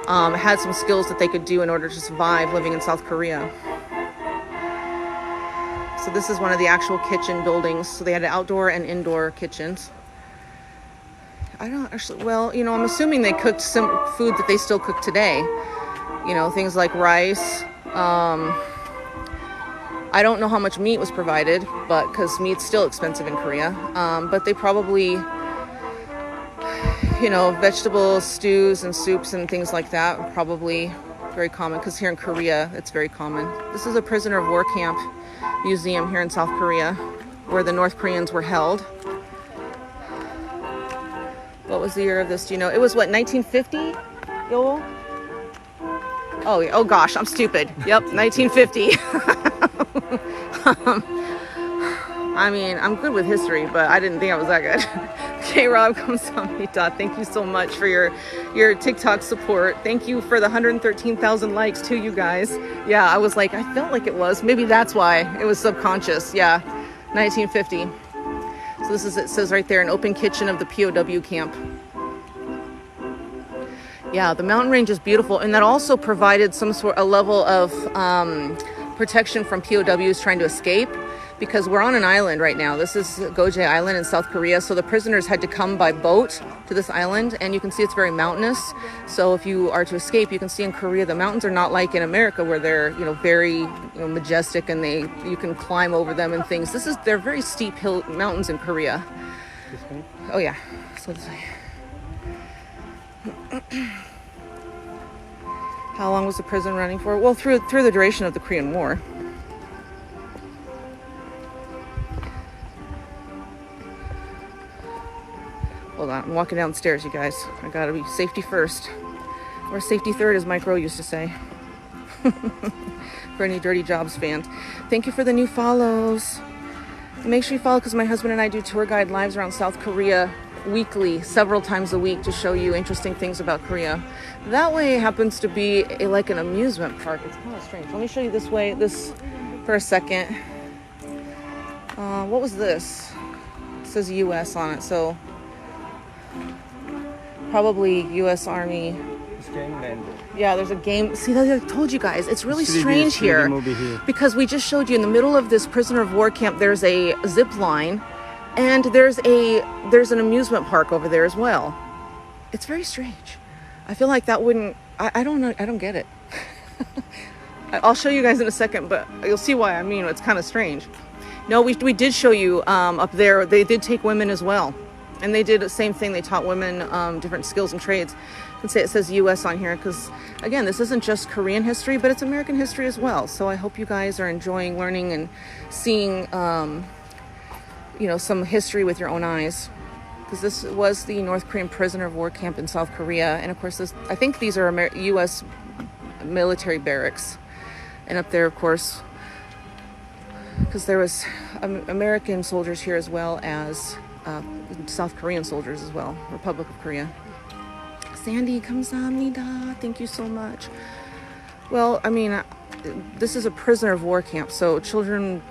had some skills that they could do in order to survive living in South Korea. So this is one of the actual kitchen buildings. So they had outdoor and indoor kitchens. I don't actually, well, you know, I'm assuming they cooked some food that they still cook today. You know, things like rice, I don't know how much meat was provided, but because meat's still expensive in Korea. But they probably, you know, vegetables, stews, and soups and things like that are probably very common because here in Korea, it's very common. This is a prisoner of war camp museum here in South Korea where the North Koreans were held. What was the year of this? Do you know? It was what, 1950? Yo? Oh gosh, I'm stupid. Yep, 1950. I mean, I'm good with history, but I didn't think I was that good. Okay, Rob Kamsamita, thank you so much for your TikTok support. Thank you for the 113,000 likes too, you guys. Yeah, I was like, I felt like it was. Maybe that's why it was subconscious. Yeah, 1950. So this is, it says right there, an open kitchen of the POW camp. Yeah, the mountain range is beautiful, and that also provided a level of protection from POWs trying to escape, because we're on an island right now. This is Geoje Island in South Korea, so the prisoners had to come by boat to this island, and you can see it's very mountainous. So if you are to escape, you can see in Korea the mountains are not like in America where they're, you know, very, you know, majestic and you can climb over them and things. They're very steep mountains in Korea. Oh yeah. So this way. How long was the prison running for? Well, through the duration of the Korean War. Well, Hold on, I'm walking downstairs, you guys. I gotta be safety first. Or safety third, as Mike Rowe used to say. For any Dirty Jobs fans. Thank you for the new follows. And make sure you follow because my husband and I do tour guide lives around South Korea weekly, several times a week, to show you interesting things about Korea. That way happens to be like an amusement park. It's kind of strange. Let me show you this way, this for a second. What was this? It says US on it, so probably US Army. Yeah, there's a game. See, I told you guys, it's really strange here because we just showed you in the middle of this prisoner of war camp, there's a zip line and there's an amusement park over there as well. It's very strange. I feel like that wouldn't, I don't know, I don't get it. I'll show you guys in a second, but you'll see why I mean it's kind of strange. No, we did show you up there, they did take women as well. And they did the same thing. They taught women different skills and trades. And say it says U.S. on here because, again, this isn't just Korean history, but it's American history as well. So I hope you guys are enjoying learning and seeing, some history with your own eyes. Because this was the North Korean prisoner of war camp in South Korea. And, of course, I think these are U.S. military barracks. And up there, of course, because there was American soldiers here as well as South Korean soldiers as well. Republic of Korea. Sandy, 감사합니다. Thank you so much. Well, I mean, this is a prisoner of war camp, so children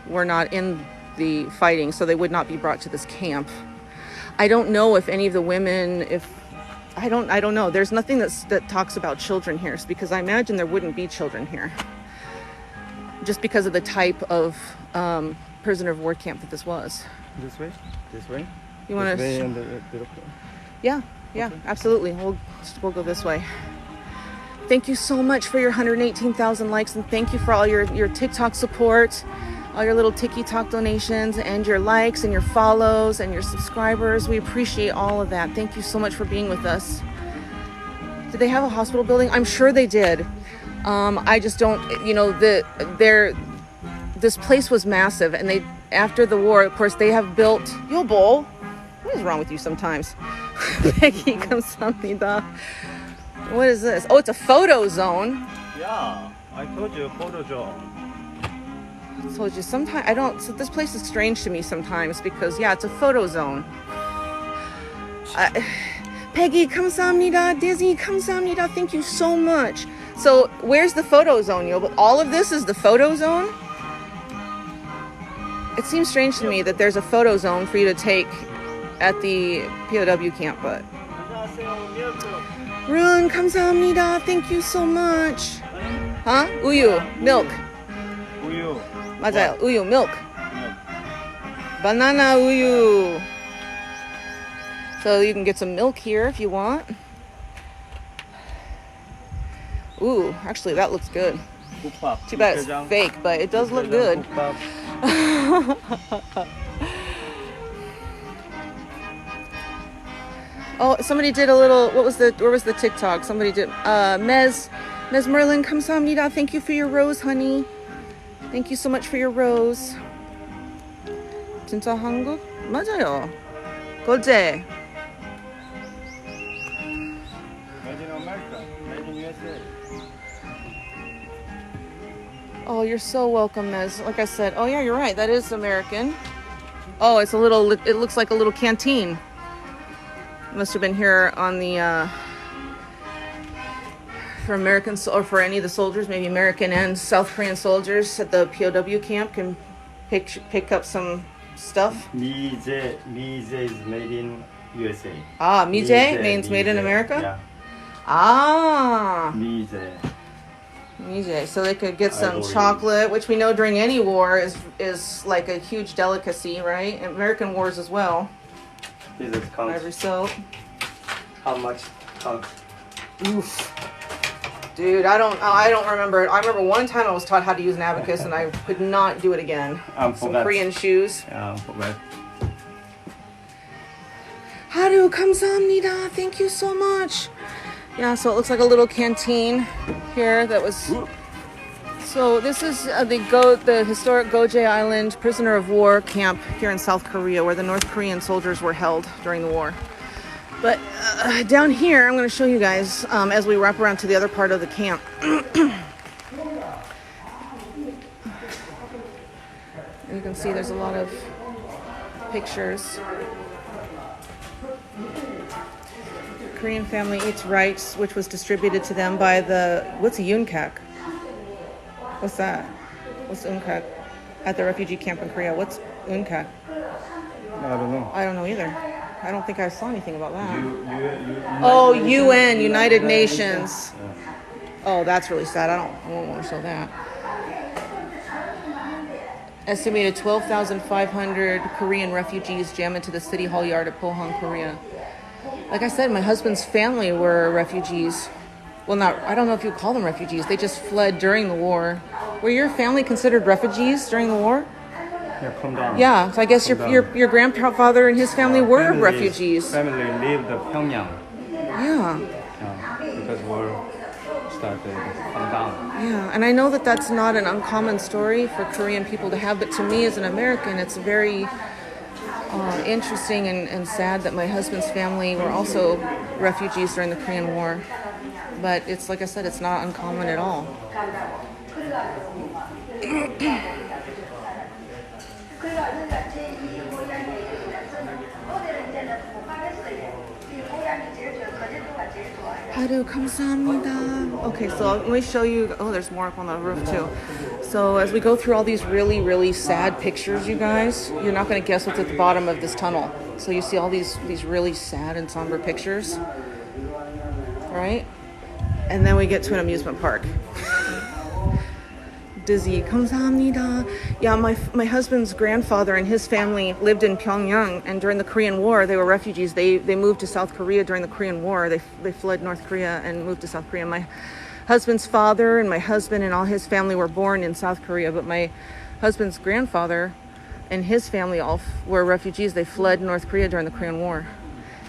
were not in the fighting, so they would not be brought to this camp. I don't know if any of the women, I don't know. There's nothing that talks about children here, because I imagine there wouldn't be children here, just because of the type of prisoner of war camp that this was. This way? This way? You want to? Yeah, okay. Absolutely. We'll go this way. Thank you so much for your 118,000 likes, and thank you for all your TikTok support, all your little TikTok donations, and your likes, and your follows, and your subscribers. We appreciate all of that. Thank you so much for being with us. Did they have a hospital building? I'm sure they did. I just don't. This place was massive, and after the war, of course, they have built. Yo, Bull. What is wrong with you sometimes? Peggy 감사합니다. What is this? Oh, it's a photo zone. Yeah, I told you, photo zone. I told you, sometimes I don't. So this place is strange to me sometimes because, yeah, it's a photo zone. Peggy 감사합니다. Dizzy 감사합니다. Thank you so much. So where's the photo zone? All of this is the photo zone? It seems strange to me that there's a photo zone for you to take at the POW camp, but Run, 감사합니다. Thank you so much. Huh? 우유, milk. 우유. 맞아요. 우유, milk. Banana 우유. So you can get some milk here if you want. Ooh, actually that looks good. Too bad it's fake, but it does look good. Oh, somebody did a little, where was the TikTok? Somebody did, Mez Merlin, 감사합니다. Thank you for your rose, honey. Thank you so much for your rose. 진짜 한국? 맞아요. 거제. Made in America, made in USA. Oh, you're so welcome, Mez. Like I said, oh yeah, you're right. That is American. Oh, it looks like a little canteen. Must have been here on the for Americans or for any of the soldiers, maybe American and South Korean soldiers at the POW camp can pick up some stuff. Mize is made in USA. Ah, mize means made in America. Yeah. Ah. Mize. So they could get some chocolate, which we know during any war is like a huge delicacy, right? American wars as well. Jesus counts. Ivory soap. How much counts? Oof. Dude, I don't remember. I remember one time I was taught how to use an abacus and I could not do it again. Some Korean shoes. Yeah, forgot. Haru, 감사합니다. Thank you so much. Yeah, so it looks like a little canteen here that was So this is the historic Geoje Island prisoner of war camp here in South Korea, where the North Korean soldiers were held during the war. But down here, I'm going to show you guys as we wrap around to the other part of the camp. And you can see there's a lot of pictures. Korean family eats rice, which was distributed to them by what's a yunkak? What's that? What's unkak? At the refugee camp in Korea, what's unkak? I don't know. I don't know either. I don't think I saw anything about that. Oh, UN, United Nations. Oh, that's really sad. I won't want to show that. Estimated 12,500 Korean refugees jam into the city hall yard at Pohang, Korea. Like I said, my husband's family were refugees. Well, I don't know if you call them refugees. They just fled during the war. Were your family considered refugees during the war? Yeah, come down. Yeah, so I guess your grandfather and his family were refugees. Family lived in Pyongyang. Yeah. Because war started to come down. Yeah, and I know that that's not an uncommon story for Korean people to have, but to me as an American, it's very interesting and sad that my husband's family were also refugees during the Korean War. But it's like I said, it's not uncommon at all. 하루 감사합니다. Okay, so let me show you. Oh, there's more up on the roof too. So as we go through all these really, really sad pictures, you guys, you're not going to guess what's at the bottom of this tunnel. So you see all these really sad and somber pictures, right? And then we get to an amusement park. Dizzy, 감사합니다. Yeah, my husband's grandfather and his family lived in Pyongyang, and during the Korean War, they were refugees. They moved to South Korea during the Korean War. They fled North Korea and moved to South Korea. My husband's father and my husband and all his family were born in South Korea, but my husband's grandfather and his family all were refugees. They fled North Korea during the Korean War.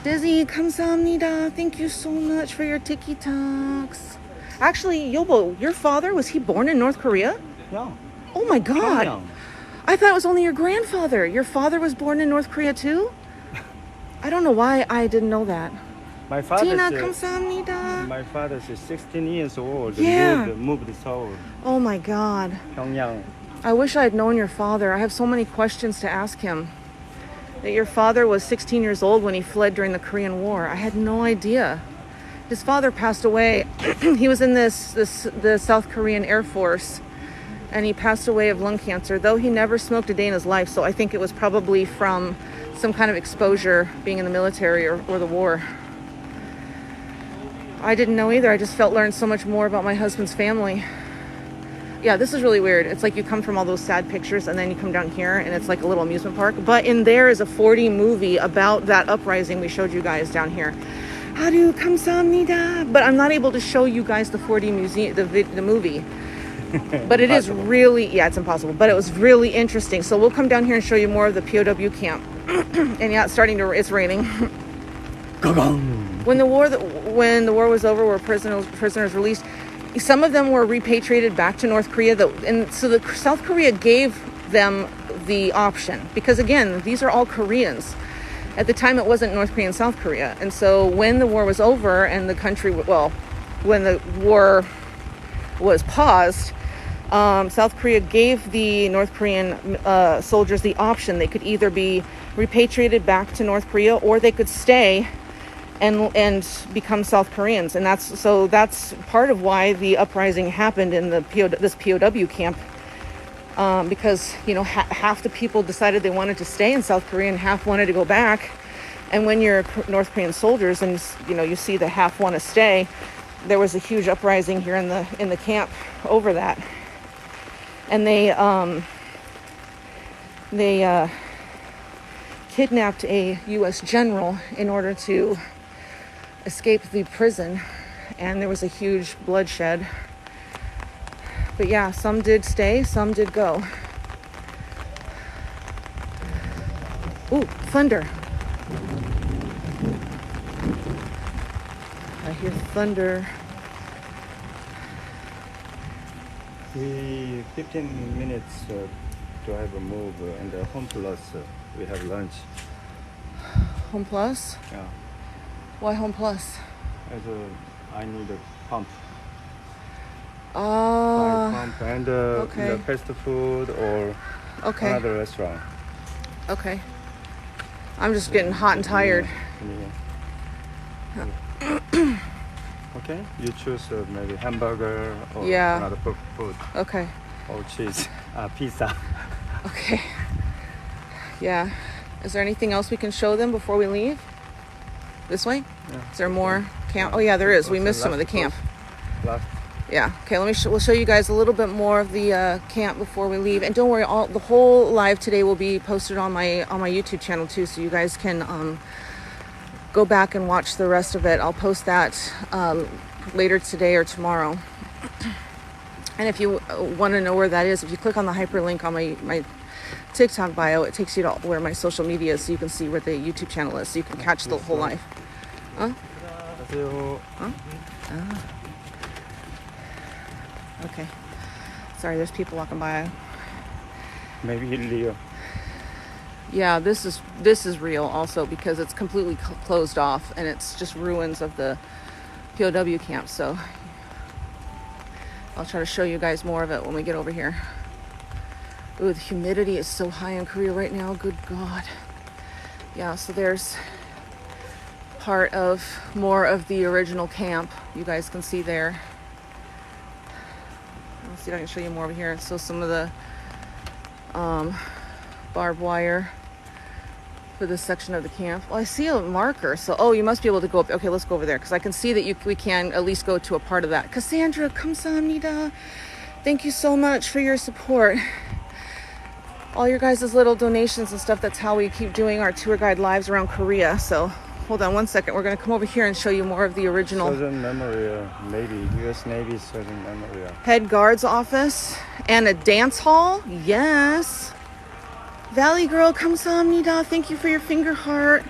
Dizzy, 감사합니다. Thank you so much for your TikToks. Actually, Yobo, your father, was he born in North Korea? Yeah. Oh my God. Pyongyang. I thought it was only your grandfather. Your father was born in North Korea too? I don't know why I didn't know that. My father Tina, 감사합니다. My father is 16 years old. Yeah. Moved to Seoul. Oh my God. Pyongyang. I wish I had known your father. I have so many questions to ask him. That your father was 16 years old when he fled during the Korean War. I had no idea. His father passed away. He was in the South Korean Air Force, and he passed away of lung cancer, though he never smoked a day in his life. So I think it was probably from some kind of exposure being in the military or the war. I didn't know either. I just learned so much more about my husband's family. Yeah, this is really weird. It's like you come from all those sad pictures and then you come down here and it's like a little amusement park. But in there is a 4D movie about that uprising we showed you guys down here. 하루 감사합니다. But I'm not able to show you guys the 4D museum, the movie. But it is really, yeah, it's impossible. But it was really interesting. So we'll come down here and show you more of the POW camp. And yeah, it's raining. When the war was over, were prisoners released. Some of them were repatriated back to North Korea, and so the South Korea gave them the option because, again, these are all Koreans. At the time, it wasn't North Korea and South Korea, and so when the war was over and when the war was paused, South Korea gave the North Korean soldiers the option. They could either be repatriated back to North Korea or they could stay and become South Koreans. And that's part of why the uprising happened in this POW camp, because half the people decided they wanted to stay in South Korea and half wanted to go back. And when you're North Korean soldiers and you see that half want to stay, there was a huge uprising here in the camp over that. And they kidnapped a U.S. general in order to escape the prison, and there was a huge bloodshed. But yeah, some did stay, some did go. Ooh, thunder. I hear thunder. We 15 minutes to have a move and Home Plus we have lunch. Home Plus? Yeah. Why Home Plus? As I need a pump. Oh. Pump and Okay. the fast food or Okay. another restaurant. Okay. I'm just getting hot and tired. Yeah. Okay, you choose maybe hamburger or Yeah. another food Okay. or cheese, pizza. Okay. Yeah. Is there anything else we can show them before we leave? This way? Yeah. Is there more camp? Oh yeah, there is. We missed some of the camp. Last. Yeah. Okay. We'll show you guys a little bit more of the camp before we leave. And don't worry, the whole live today will be posted on my YouTube channel too, so you guys can go back and watch the rest of it. I'll post that later today or tomorrow. And if you want to know where that is, if you click on the hyperlink on my TikTok bio, it takes you to where my social media is, so you can see where the YouTube channel is, so you can catch the whole live. Huh? Huh? Ah. Okay. Sorry, there's people walking by. Maybe Leo. Yeah, this is real also because it's completely closed off and it's just ruins of the POW camp. So I'll try to show you guys more of it when we get over here. Ooh, the humidity is so high in Korea right now. Good God. Yeah, so there's part of more of the original camp. You guys can see there. Let's see if I can show you more over here. So some of the barbed wire for this section of the camp. Well, I see a marker. So, you must be able to go up. Okay, let's go over there because I can see that we can at least go to a part of that. Cassandra, 감사합니다. Thank you so much for your support. All your guys' little donations and stuff. That's how we keep doing our tour guide lives around Korea. So, hold on one second. We're going to come over here and show you more of the original. Sergeant Memorial, Navy, U.S. Navy Sergeant Memorial. Head guard's office and a dance hall. Yes. Valley Girl, 감사합니다. Thank you for your finger heart.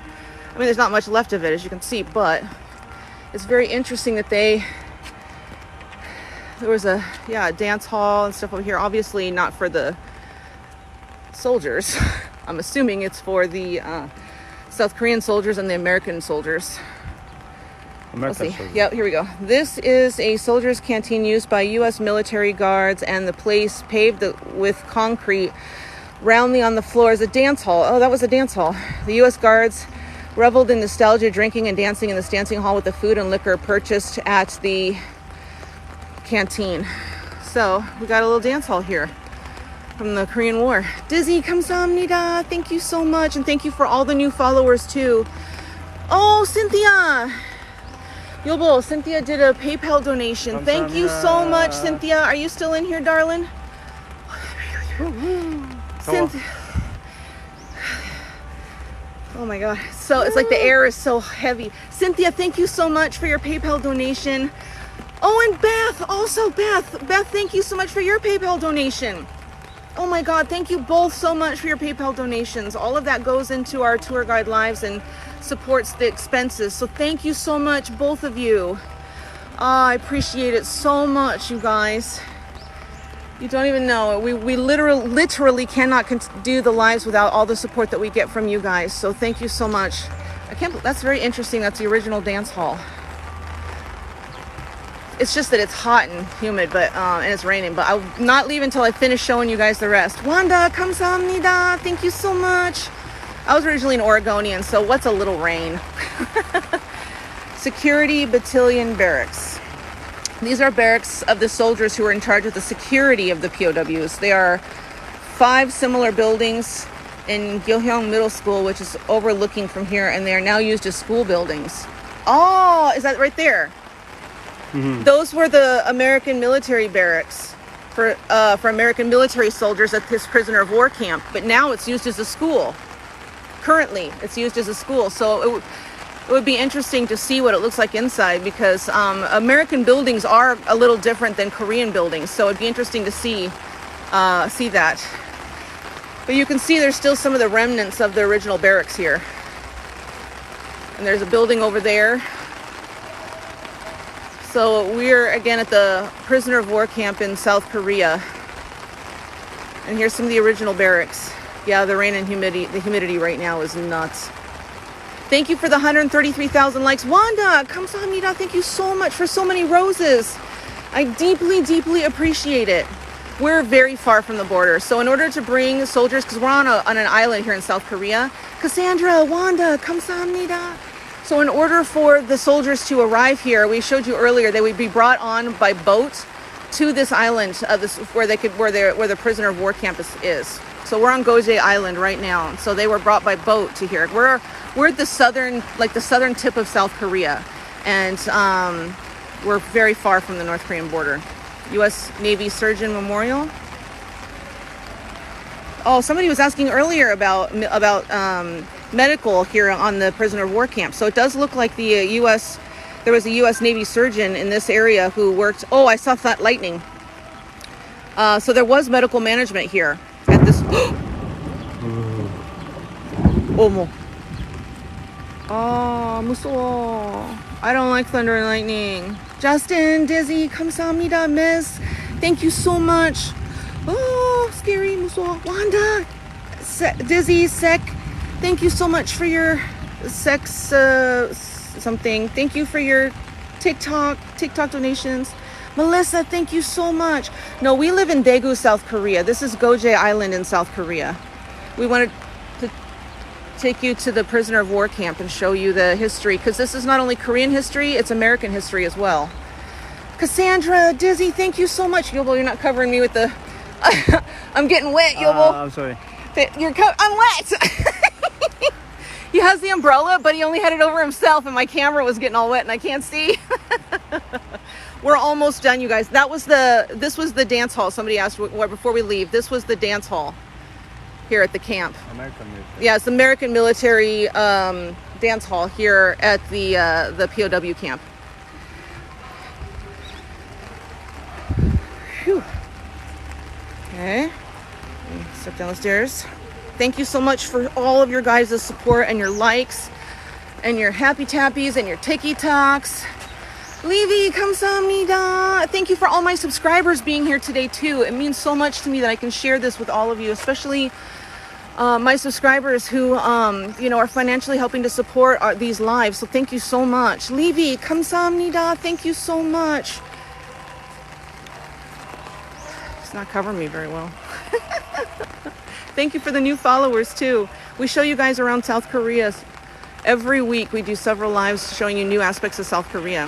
I mean, there's not much left of it, as you can see, but it's very interesting that there was a dance hall and stuff over here. Obviously not for the soldiers. I'm assuming it's for the South Korean soldiers and the American soldiers. Let's see. Yep, here we go. This is a soldier's canteen used by U.S. military guards, and the place paved with concrete roundly on the floor is a dance hall. Oh, that was a dance hall. The U.S. guards reveled in nostalgia, drinking and dancing in this dancing hall with the food and liquor purchased at the canteen. So we got a little dance hall here from the Korean War. Dizzy, 감사합니다. Thank you so much, and thank you for all the new followers too. Oh, Cynthia. Yobo, Cynthia did a PayPal donation. 감사합니다. Thank you so much, Cynthia. Are you still in here, darling? Cynthia. Oh my God. So it's like the air is so heavy. Cynthia, thank you so much for your PayPal donation. Oh, and Beth, also Beth, thank you so much for your PayPal donation. Oh my God, thank you both so much for your PayPal donations. All of that goes into our tour guide lives and supports the expenses. So thank you so much, both of you. I appreciate it so much, you guys. You don't even know. We literally cannot do the lives without all the support that we get from you guys. So thank you so much. That's very interesting. That's the original dance hall. It's just that it's hot and humid, but and it's raining. But I'll not leave until I finish showing you guys the rest. Wanda, 감사합니다. Thank you so much. I was originally an Oregonian, so what's a little rain? Security Battalion Barracks. These are barracks of the soldiers who are in charge of the security of the POWs. There are 5 similar buildings in Geoje Middle School, which is overlooking from here, and they are now used as school buildings. Oh, is that right there? Mm-hmm. Those were the American military barracks for American military soldiers at this prisoner of war camp. But now it's used as a school. Currently, it's used as a school. So it would be interesting to see what it looks like inside, because American buildings are a little different than Korean buildings. So it'd be interesting to see that. But you can see there's still some of the remnants of the original barracks here. And there's a building over there. So we're again at the prisoner of war camp in South Korea. And here's some of the original barracks. Yeah, the rain and humidity right now is nuts. Thank you for the 133,000 likes. Wanda, 감사합니다. Thank you so much for so many roses. I deeply, deeply appreciate it. We're very far from the border. So in order to bring soldiers, because we're on an island here in South Korea. Cassandra, Wanda, 감사합니다. So in order for the soldiers to arrive here, we showed you earlier, they would be brought on by boat to this island where the prisoner of war camp is. So we're on Geoje Island right now. So they were brought by boat to here. We're at the southern tip of South Korea, and we're very far from the North Korean border. U.S. Navy Surgeon Memorial. Oh, somebody was asking earlier about medical here on the prisoner of war camp. So it does look like there was a U.S. Navy surgeon in this area who worked. Oh, I saw that lightning. So there was medical management here at this. 어머. 무서워. I don't like thunder and lightning. Justin, Dizzy, 감사합니다, Miss. Thank you so much. Oh, scary, 무서워. Wanda, Dizzy, Sec. Thank you so much for your sex something. Thank you for your TikTok donations. Melissa, thank you so much. No, we live in Daegu, South Korea. This is Geoje Island in South Korea. We wanted to take you to the prisoner of war camp and show you the history, because this is not only Korean history, it's American history as well. Cassandra, Dizzy, thank you so much. Yobo, you're not covering me with the... I'm getting wet, Yobo. I'm sorry. I'm wet. He has the umbrella, but he only had it over himself, and my camera was getting all wet and I can't see. We're almost done, you guys. This was the dance hall. Somebody asked before we leave. This was the dance hall here at the camp. American military. Yeah, it's the American military dance hall here at the POW camp. Whew. Okay, step down the stairs. Thank you so much for all of your guys' support and your likes and your happy tappies and your tiki-talks. Levy, 감사합니다. Thank you for all my subscribers being here today too. It means so much to me that I can share this with all of you, especially my subscribers who are financially helping to support these lives. So thank you so much. Levy, 감사합니다. Thank you so much. It's not covering me very well. Thank you for the new followers too. We show you guys around South Korea. Every week we do several lives showing you new aspects of South Korea.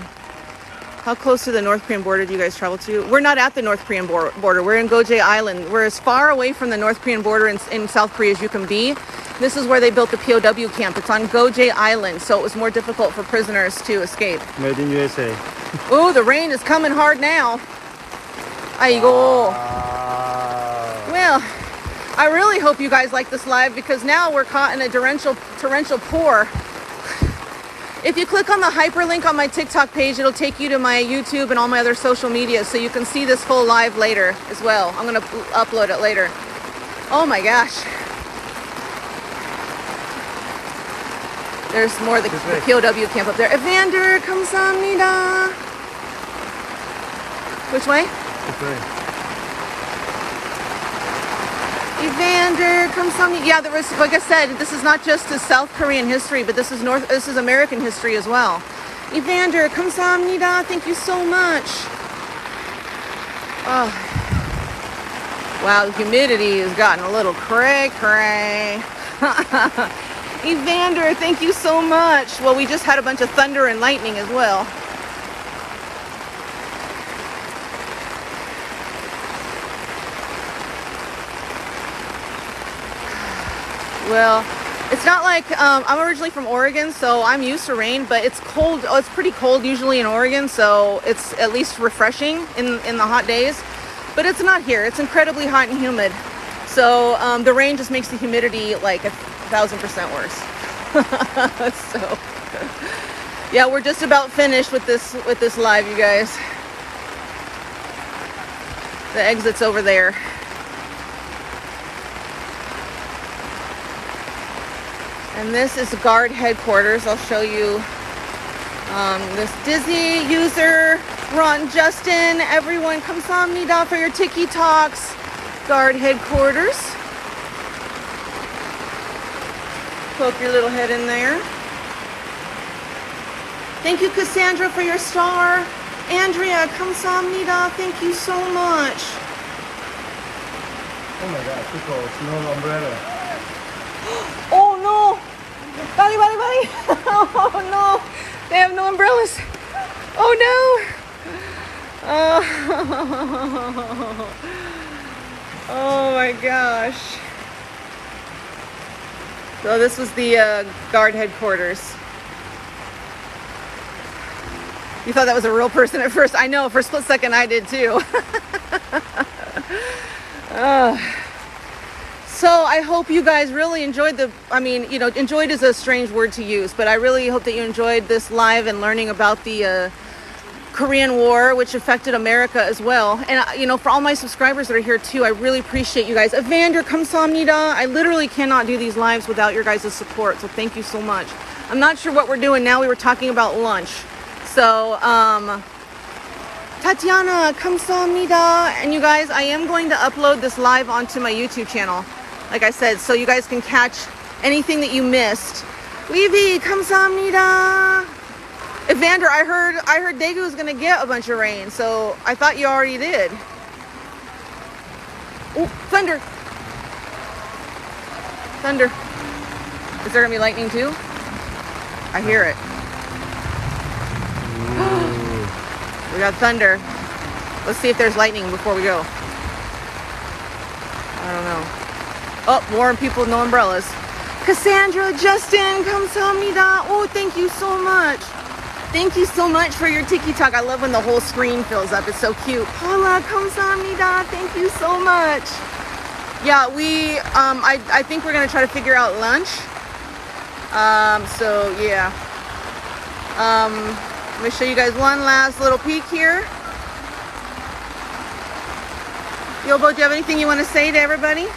How close to the North Korean border do you guys travel to? We're not at the North Korean border. We're in Geoje Island. We're as far away from the North Korean border in South Korea as you can be. This is where they built the POW camp. It's on Geoje Island, so it was more difficult for prisoners to escape. Made in USA. Ooh, the rain is coming hard now. 아이고. Well, I really hope you guys like this live, because now we're caught in a torrential pour. If you click on the hyperlink on my TikTok page, it'll take you to my YouTube and all my other social media, so you can see this full live later as well. I'm going to upload it later. Oh my gosh. There's more of the POW camp up there. Evander, 감사합니다. Which way? This way. Evander, 감사합니다. Yeah, there was, like I said, this is not just the South Korean history, but this is American history as well. Evander, 감사합니다. Thank you so much. Oh. Wow, the humidity has gotten a little cray-cray. Evander, thank you so much. Well, we just had a bunch of thunder and lightning as well. Well, it's not like, I'm originally from Oregon, so I'm used to rain, but it's cold. Oh, it's pretty cold usually in Oregon, so it's at least refreshing in the hot days. But it's not here. It's incredibly hot and humid. So the rain just makes the humidity like 1,000% worse. So yeah, we're just about finished with this live, you guys. The exit's over there. And this is guard headquarters. I'll show you This Dizzy user, Ron Justin, everyone, kamsahamnida for your Tiki Talks. Guard headquarters. Poke your little head in there. Thank you, Cassandra, for your star. Andrea, kamsahamnida, thank you so much. Oh my god, people, no umbrella. Oh no! Buddy, buddy, buddy! Oh no! They have no umbrellas. Oh no! Oh my gosh. So this was the guard headquarters. You thought that was a real person at first? I know, for a split second I did too. So I hope you guys really enjoyed enjoyed is a strange word to use, but I really hope that you enjoyed this live and learning about the Korean War, which affected America as well. And, for all my subscribers that are here too, I really appreciate you guys. Evander, kamsahamnida. I literally cannot do these lives without your guys' support, so thank you so much. I'm not sure what we're doing now. We were talking about lunch. So, Tatiana, kamsahamnida. And you guys, I am going to upload this live onto my YouTube channel, like I said, so you guys can catch anything that you missed. Levy, kamsahamnida. Evander, I heard Daegu was gonna get a bunch of rain, so I thought you already did. Oh, thunder! Thunder. Is there gonna be lightning too? I hear it. We got thunder. Let's see if there's lightning before we go. I don't know. Oh, more people with no umbrellas. Cassandra, Justin, kamsahamnida. Oh, thank you so much. Thank you so much for your Tiki Talk. I love when the whole screen fills up. It's so cute. Paula, kamsahamnida. Thank you so much. Yeah, I think we're gonna try to figure out lunch. So yeah. Let me show you guys one last little peek here. Yobo, do you have anything you want to say to everybody?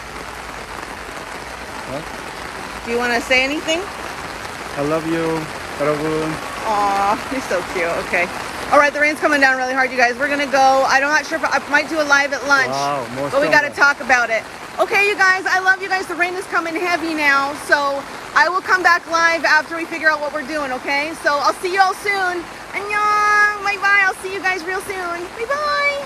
What? Do you want to say anything? I love you, 여러분. Aw, you're so cute. Okay. All right, the rain's coming down really hard, you guys. We're going to go. I'm not sure if I might do a live at lunch. Wow, but we got to talk about it. Okay, you guys, I love you guys. The rain is coming heavy now. So I will come back live after we figure out what we're doing, okay? So I'll see you all soon. Annyeong. Bye-bye. I'll see you guys real soon. Bye-bye.